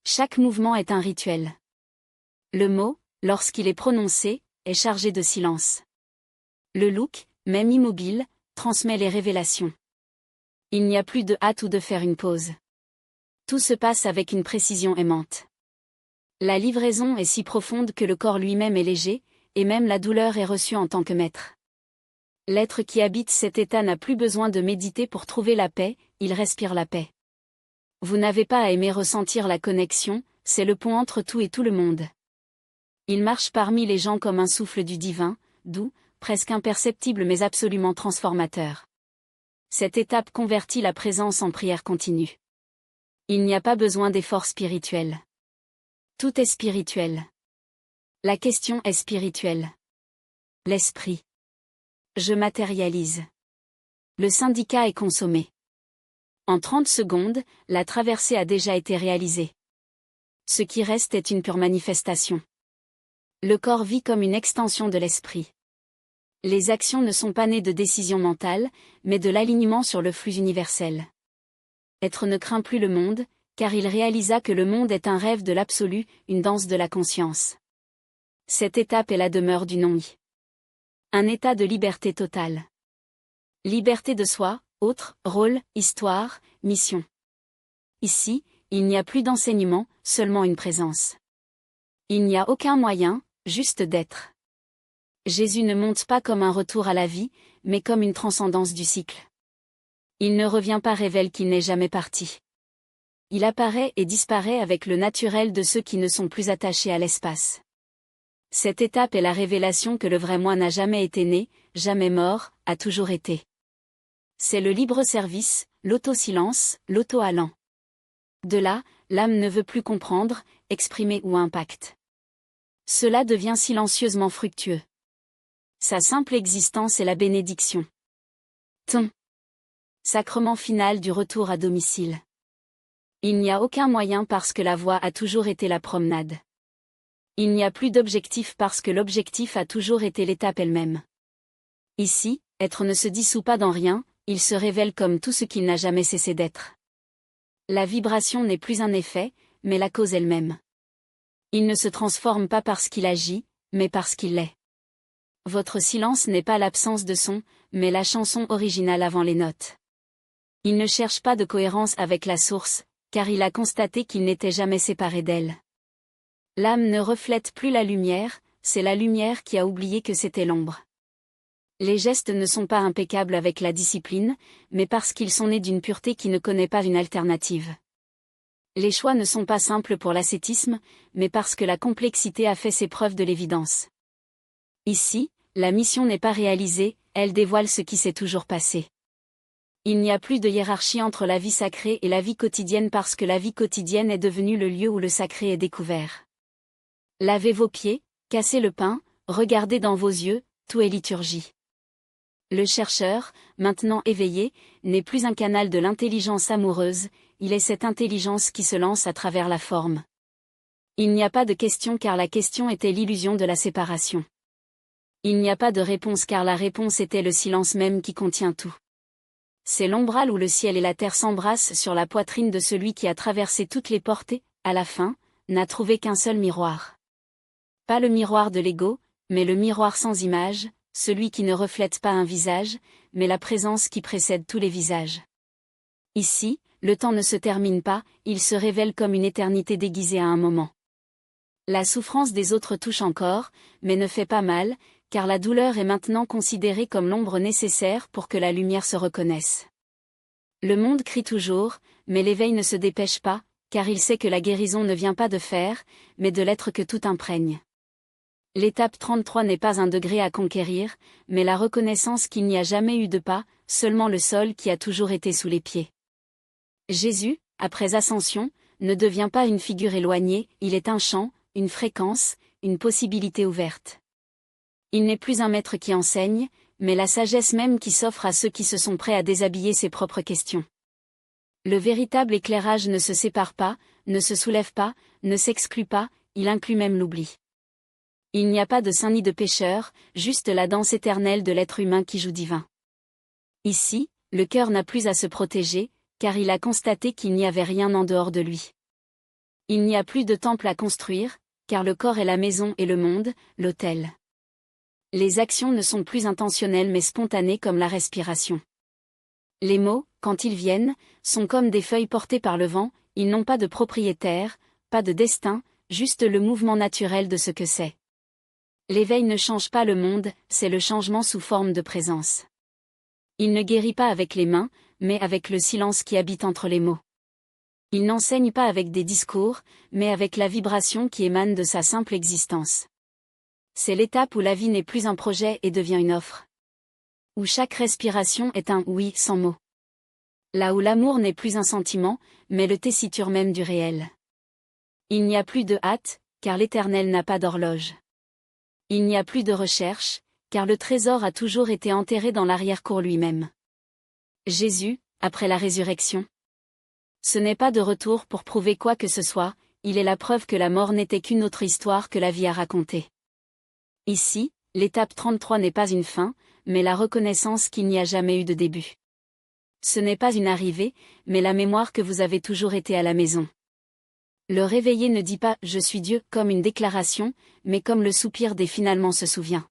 Chaque mouvement est un rituel. Le mot, lorsqu'il est prononcé, est chargé de silence. Le look, même immobile, transmet les révélations. Il n'y a plus de hâte ou de faire une pause. Tout se passe avec une précision aimante. La livraison est si profonde que le corps lui-même est léger, et même la douleur est reçue en tant que maître. L'être qui habite cet état n'a plus besoin de méditer pour trouver la paix, il respire la paix. Vous n'avez pas à aimer ressentir la connexion, c'est le pont entre tout et tout le monde. Il marche parmi les gens comme un souffle du divin, doux, presque imperceptible mais absolument transformateur. Cette étape convertit la présence en prière continue. Il n'y a pas besoin d'efforts spirituels. Tout est spirituel. La question est spirituelle. L'esprit. Je matérialise. Le syndicat est consommé. En 30 secondes, la traversée a déjà été réalisée. Ce qui reste est une pure manifestation. Le corps vit comme une extension de l'esprit. Les actions ne sont pas nées de décisions mentales, mais de l'alignement sur le flux universel. Être ne craint plus le monde, car il réalisa que le monde est un rêve de l'absolu, une danse de la conscience. Cette étape est la demeure du non-I. Un état de liberté totale. Liberté de soi, autre, rôle, histoire, mission. Ici, il n'y a plus d'enseignement, seulement une présence. Il n'y a aucun moyen, juste d'être. Jésus ne monte pas comme un retour à la vie, mais comme une transcendance du cycle. Il ne revient pas révèle qu'il n'est jamais parti. Il apparaît et disparaît avec le naturel de ceux qui ne sont plus attachés à l'espace. Cette étape est la révélation que le vrai moi n'a jamais été né, jamais mort, a toujours été. C'est le libre service, l'auto-silence, l'auto-allant. De là, l'âme ne veut plus comprendre, exprimer ou impact. Cela devient silencieusement fructueux. Sa simple existence est la bénédiction. Ton. Sacrement final du retour à domicile. Il n'y a aucun moyen parce que la voie a toujours été la promenade. Il n'y a plus d'objectif parce que l'objectif a toujours été l'étape elle-même. Ici, être ne se dissout pas dans rien, il se révèle comme tout ce qu'il n'a jamais cessé d'être. La vibration n'est plus un effet, mais la cause elle-même. Il ne se transforme pas parce qu'il agit, mais parce qu'il l'est. Votre silence n'est pas l'absence de son, mais la chanson originale avant les notes. Il ne cherche pas de cohérence avec la source, car il a constaté qu'il n'était jamais séparé d'elle. L'âme ne reflète plus la lumière, c'est la lumière qui a oublié que c'était l'ombre. Les gestes ne sont pas impeccables avec la discipline, mais parce qu'ils sont nés d'une pureté qui ne connaît pas une alternative. Les choix ne sont pas simples pour l'ascétisme, mais parce que la complexité a fait ses preuves de l'évidence. Ici, la mission n'est pas réalisée, elle dévoile ce qui s'est toujours passé. Il n'y a plus de hiérarchie entre la vie sacrée et la vie quotidienne parce que la vie quotidienne est devenue le lieu où le sacré est découvert. Lavez vos pieds, cassez le pain, regardez dans vos yeux, tout est liturgie. Le chercheur, maintenant éveillé, n'est plus un canal de l'intelligence amoureuse, il est cette intelligence qui se lance à travers la forme. Il n'y a pas de question car la question était l'illusion de la séparation. Il n'y a pas de réponse car la réponse était le silence même qui contient tout. C'est l'ombral où le ciel et la terre s'embrassent sur la poitrine de celui qui a traversé toutes les portes et, à la fin, n'a trouvé qu'un seul miroir. Pas le miroir de l'ego, mais le miroir sans image, celui qui ne reflète pas un visage, mais la présence qui précède tous les visages. Ici, le temps ne se termine pas, il se révèle comme une éternité déguisée à un moment. La souffrance des autres touche encore, mais ne fait pas mal, car la douleur est maintenant considérée comme l'ombre nécessaire pour que la lumière se reconnaisse. Le monde crie toujours, mais l'éveil ne se dépêche pas, car il sait que la guérison ne vient pas de fer, mais de l'être que tout imprègne. L'étape 33 n'est pas un degré à conquérir, mais la reconnaissance qu'il n'y a jamais eu de pas, seulement le sol qui a toujours été sous les pieds. Jésus, après ascension, ne devient pas une figure éloignée, il est un champ, une fréquence, une possibilité ouverte. Il n'est plus un maître qui enseigne, mais la sagesse même qui s'offre à ceux qui se sont prêts à déshabiller ses propres questions. Le véritable éclairage ne se sépare pas, ne se soulève pas, ne s'exclut pas, il inclut même l'oubli. Il n'y a pas de saint ni de pécheur, juste la danse éternelle de l'être humain qui joue divin. Ici, le cœur n'a plus à se protéger, car il a constaté qu'il n'y avait rien en dehors de lui. Il n'y a plus de temple à construire, car le corps est la maison et le monde, l'autel. Les actions ne sont plus intentionnelles mais spontanées comme la respiration. Les mots, quand ils viennent, sont comme des feuilles portées par le vent, ils n'ont pas de propriétaire, pas de destin, juste le mouvement naturel de ce que c'est. L'éveil ne change pas le monde, c'est le changement sous forme de présence. Il ne guérit pas avec les mains, mais avec le silence qui habite entre les mots. Il n'enseigne pas avec des discours, mais avec la vibration qui émane de sa simple existence. C'est l'étape où la vie n'est plus un projet et devient une offre. Où chaque respiration est un oui sans mots. Là où l'amour n'est plus un sentiment, mais le tessiture même du réel. Il n'y a plus de hâte, car l'Éternel n'a pas d'horloge. Il n'y a plus de recherche, car le trésor a toujours été enterré dans l'arrière-cour lui-même. Jésus, après la résurrection. Ce n'est pas de retour pour prouver quoi que ce soit, il est la preuve que la mort n'était qu'une autre histoire que la vie a racontée. Ici, l'étape 33 n'est pas une fin, mais la reconnaissance qu'il n'y a jamais eu de début. Ce n'est pas une arrivée, mais la mémoire que vous avez toujours été à la maison. Le réveillé ne dit pas « Je suis Dieu » comme une déclaration, mais comme le soupir des finalement se souvient.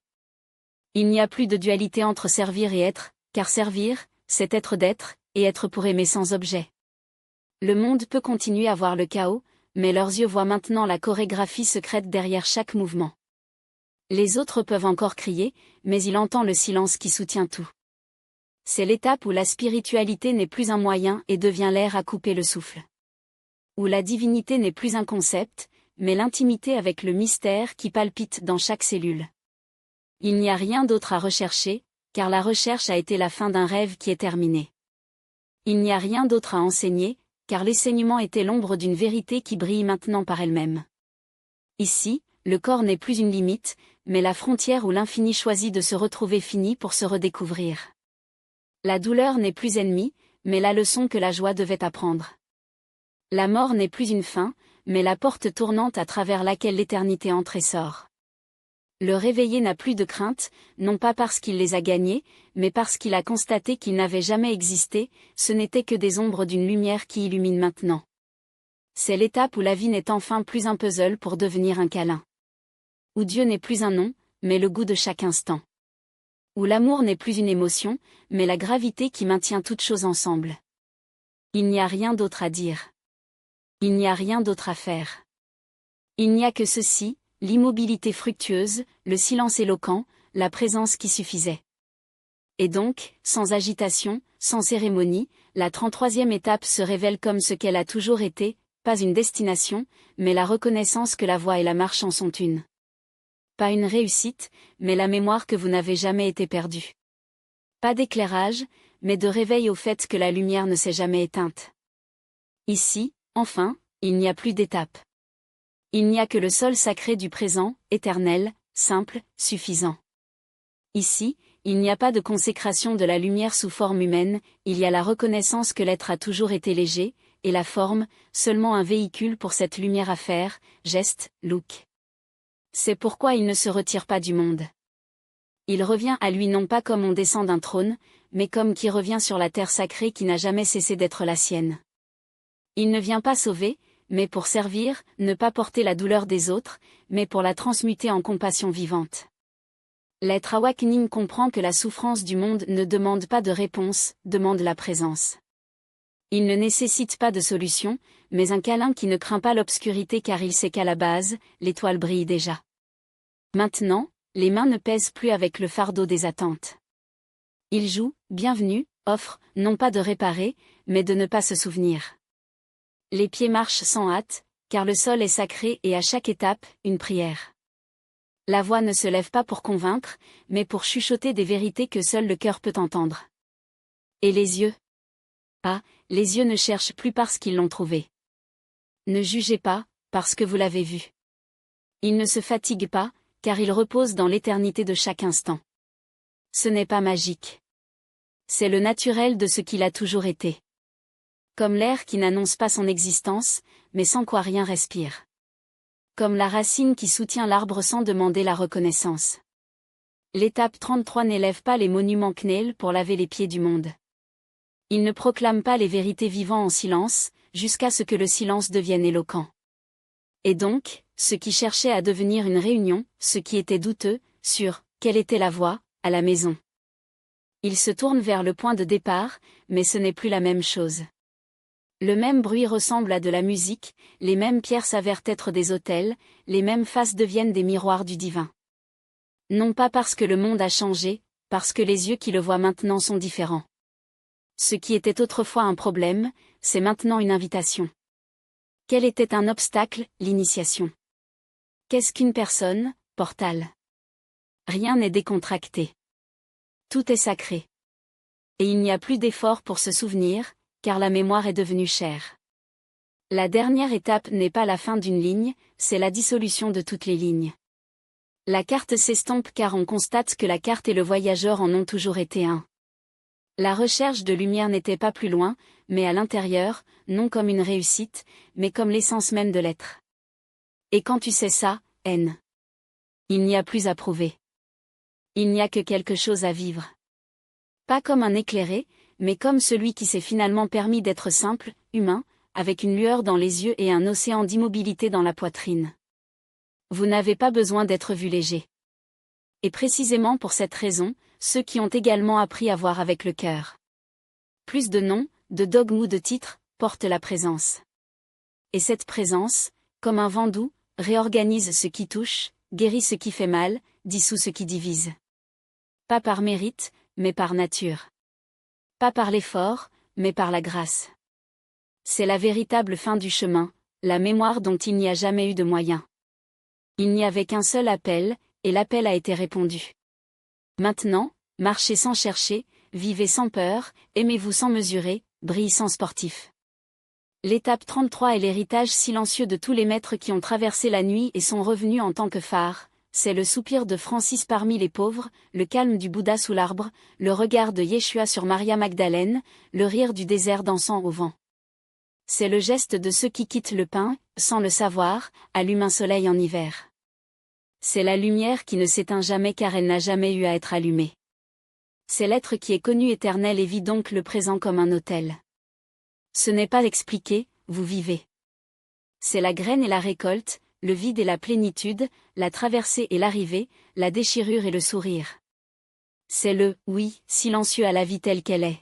Il n'y a plus de dualité entre servir et être, car servir, c'est être d'être, et être pour aimer sans objet. Le monde peut continuer à voir le chaos, mais leurs yeux voient maintenant la chorégraphie secrète derrière chaque mouvement. Les autres peuvent encore crier, mais il entend le silence qui soutient tout. C'est l'étape où la spiritualité n'est plus un moyen et devient l'air à couper le souffle. Où la divinité n'est plus un concept, mais l'intimité avec le mystère qui palpite dans chaque cellule. Il n'y a rien d'autre à rechercher, car la recherche a été la fin d'un rêve qui est terminé. Il n'y a rien d'autre à enseigner, car l'enseignement était l'ombre d'une vérité qui brille maintenant par elle-même. Ici, le corps n'est plus une limite, mais la frontière où l'infini choisit de se retrouver fini pour se redécouvrir. La douleur n'est plus ennemie, mais la leçon que la joie devait apprendre. La mort n'est plus une fin, mais la porte tournante à travers laquelle l'éternité entre et sort. Le réveillé n'a plus de crainte, non pas parce qu'il les a gagnés, mais parce qu'il a constaté qu'ils n'avaient jamais existé, ce n'étaient que des ombres d'une lumière qui illumine maintenant. C'est l'étape où la vie n'est enfin plus un puzzle pour devenir un câlin. Où Dieu n'est plus un nom, mais le goût de chaque instant. Où l'amour n'est plus une émotion, mais la gravité qui maintient toutes choses ensemble. Il n'y a rien d'autre à dire. Il n'y a rien d'autre à faire. Il n'y a que ceci, l'immobilité fructueuse, le silence éloquent, la présence qui suffisait. Et donc, sans agitation, sans cérémonie, la 33e étape se révèle comme ce qu'elle a toujours été, pas une destination, mais la reconnaissance que la voie et la marche en sont une. Pas une réussite, mais la mémoire que vous n'avez jamais été perdu. Pas d'éclairage, mais de réveil au fait que la lumière ne s'est jamais éteinte. Ici, enfin, il n'y a plus d'étape. Il n'y a que le sol sacré du présent, éternel, simple, suffisant. Ici, il n'y a pas de consécration de la lumière sous forme humaine, il y a la reconnaissance que l'être a toujours été léger, et la forme, seulement un véhicule pour cette lumière à faire, geste, look. C'est pourquoi il ne se retire pas du monde. Il revient à lui non pas comme on descend d'un trône, mais comme qui revient sur la terre sacrée qui n'a jamais cessé d'être la sienne. Il ne vient pas sauver, mais pour servir, ne pas porter la douleur des autres, mais pour la transmuter en compassion vivante. L'être awakening comprend que la souffrance du monde ne demande pas de réponse, demande la présence. Il ne nécessite pas de solution, mais un câlin qui ne craint pas l'obscurité car il sait qu'à la base, l'étoile brille déjà. Maintenant, les mains ne pèsent plus avec le fardeau des attentes. Il joue, bienvenue, offre, non pas de réparer, mais de ne pas se souvenir. Les pieds marchent sans hâte, car le sol est sacré et à chaque étape, une prière. La voix ne se lève pas pour convaincre, mais pour chuchoter des vérités que seul le cœur peut entendre. Et les yeux? Ah, les yeux ne cherchent plus parce qu'ils l'ont trouvé. Ne jugez pas, parce que vous l'avez vu. Ils ne se fatiguent pas, car ils reposent dans l'éternité de chaque instant. Ce n'est pas magique. C'est le naturel de ce qu'il a toujours été. Comme l'air qui n'annonce pas son existence, mais sans quoi rien respire. Comme la racine qui soutient l'arbre sans demander la reconnaissance. L'étape 33 n'élève pas les monuments CNEL pour laver les pieds du monde. Il ne proclame pas les vérités vivant en silence, jusqu'à ce que le silence devienne éloquent. Et donc, ce qui cherchait à devenir une réunion, ce qui était douteux, sur « quelle était la voie ?» à la maison. Il se tourne vers le point de départ, mais ce n'est plus la même chose. Le même bruit ressemble à de la musique, les mêmes pierres s'avèrent être des autels, les mêmes faces deviennent des miroirs du divin. Non pas parce que le monde a changé, parce que les yeux qui le voient maintenant sont différents. Ce qui était autrefois un problème, c'est maintenant une invitation. Quel était un obstacle, l'initiation? Qu'est-ce qu'une personne, portal? Rien n'est décontracté. Tout est sacré. Et il n'y a plus d'effort pour se souvenir, car la mémoire est devenue chère. La dernière étape n'est pas la fin d'une ligne, c'est la dissolution de toutes les lignes. La carte s'estompe car on constate que la carte et le voyageur en ont toujours été un. La recherche de lumière n'était pas plus loin, mais à l'intérieur, non comme une réussite, mais comme l'essence même de l'être. Et quand tu sais ça, N. Il n'y a plus à prouver. Il n'y a que quelque chose à vivre. Pas comme un éclairé, mais comme celui qui s'est finalement permis d'être simple, humain, avec une lueur dans les yeux et un océan d'immobilité dans la poitrine. Vous n'avez pas besoin d'être vu léger. Et précisément pour cette raison, ceux qui ont également appris à voir avec le cœur. Plus de noms, de dogmes ou de titres, portent la présence. Et cette présence, comme un vent doux, réorganise ce qui touche, guérit ce qui fait mal, dissout ce qui divise. Pas par mérite, mais par nature. Pas par l'effort, mais par la grâce. C'est la véritable fin du chemin, la mémoire dont il n'y a jamais eu de moyen. Il n'y avait qu'un seul appel, et l'appel a été répondu. Maintenant, marchez sans chercher, vivez sans peur, aimez-vous sans mesurer, brillez sans sportif. L'étape 33 est l'héritage silencieux de tous les maîtres qui ont traversé la nuit et sont revenus en tant que phare. C'est le soupir de Francis parmi les pauvres, le calme du Bouddha sous l'arbre, le regard de Yeshua sur Maria Magdalène, le rire du désert dansant au vent. C'est le geste de ceux qui quittent le pain, sans le savoir, allument un soleil en hiver. C'est la lumière qui ne s'éteint jamais car elle n'a jamais eu à être allumée. C'est l'être qui est connu éternel et vit donc le présent comme un autel. Ce n'est pas l'expliquer, vous vivez. C'est la graine et la récolte, le vide et la plénitude, la traversée et l'arrivée, la déchirure et le sourire. C'est le « oui » silencieux à la vie telle qu'elle est.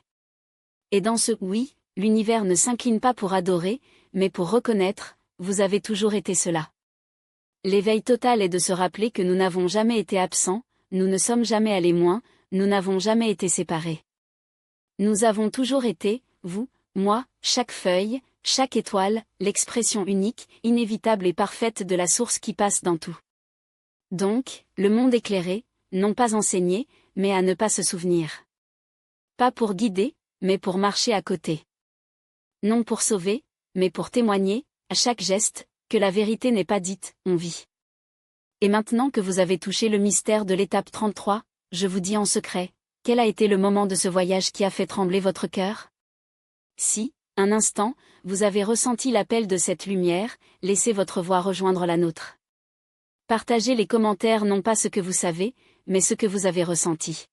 Et dans ce « oui », l'univers ne s'incline pas pour adorer, mais pour reconnaître, vous avez toujours été cela. L'éveil total est de se rappeler que nous n'avons jamais été absents, nous ne sommes jamais allés moins, nous n'avons jamais été séparés. Nous avons toujours été, vous, moi, chaque feuille, chaque étoile, l'expression unique, inévitable et parfaite de la source qui passe dans tout. Donc, le monde éclairé, non pas enseigné, mais à ne pas se souvenir. Pas pour guider, mais pour marcher à côté. Non pour sauver, mais pour témoigner, à chaque geste, que la vérité n'est pas dite, on vit. Et maintenant que vous avez touché le mystère de l'étape 33, je vous dis en secret, quel a été le moment de ce voyage qui a fait trembler votre cœur? Si, un instant, vous avez ressenti l'appel de cette lumière, laissez votre voix rejoindre la nôtre. Partagez les commentaires non pas ce que vous savez, mais ce que vous avez ressenti.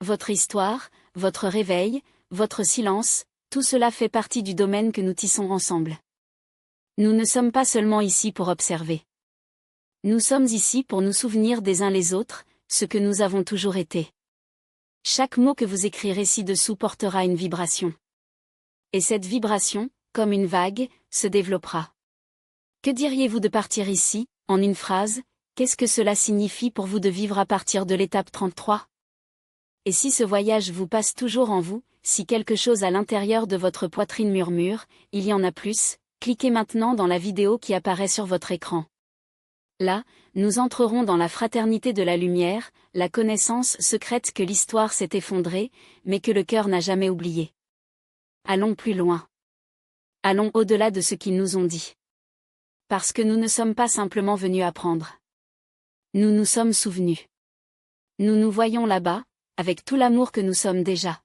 Votre histoire, votre réveil, votre silence, tout cela fait partie du domaine que nous tissons ensemble. Nous ne sommes pas seulement ici pour observer. Nous sommes ici pour nous souvenir des uns les autres, ce que nous avons toujours été. Chaque mot que vous écrirez ci-dessous portera une vibration. Et cette vibration, comme une vague, se développera. Que diriez-vous de partir ici, en une phrase, qu'est-ce que cela signifie pour vous de vivre à partir de l'étape 33 ? Et si ce voyage vous passe toujours en vous, si quelque chose à l'intérieur de votre poitrine murmure, il y en a plus, cliquez maintenant dans la vidéo qui apparaît sur votre écran. Là, nous entrerons dans la fraternité de la lumière, la connaissance secrète que l'histoire s'est effondrée, mais que le cœur n'a jamais oublié. Allons plus loin. Allons au-delà de ce qu'ils nous ont dit. Parce que nous ne sommes pas simplement venus apprendre. Nous nous sommes souvenus. Nous nous voyons là-bas, avec tout l'amour que nous sommes déjà.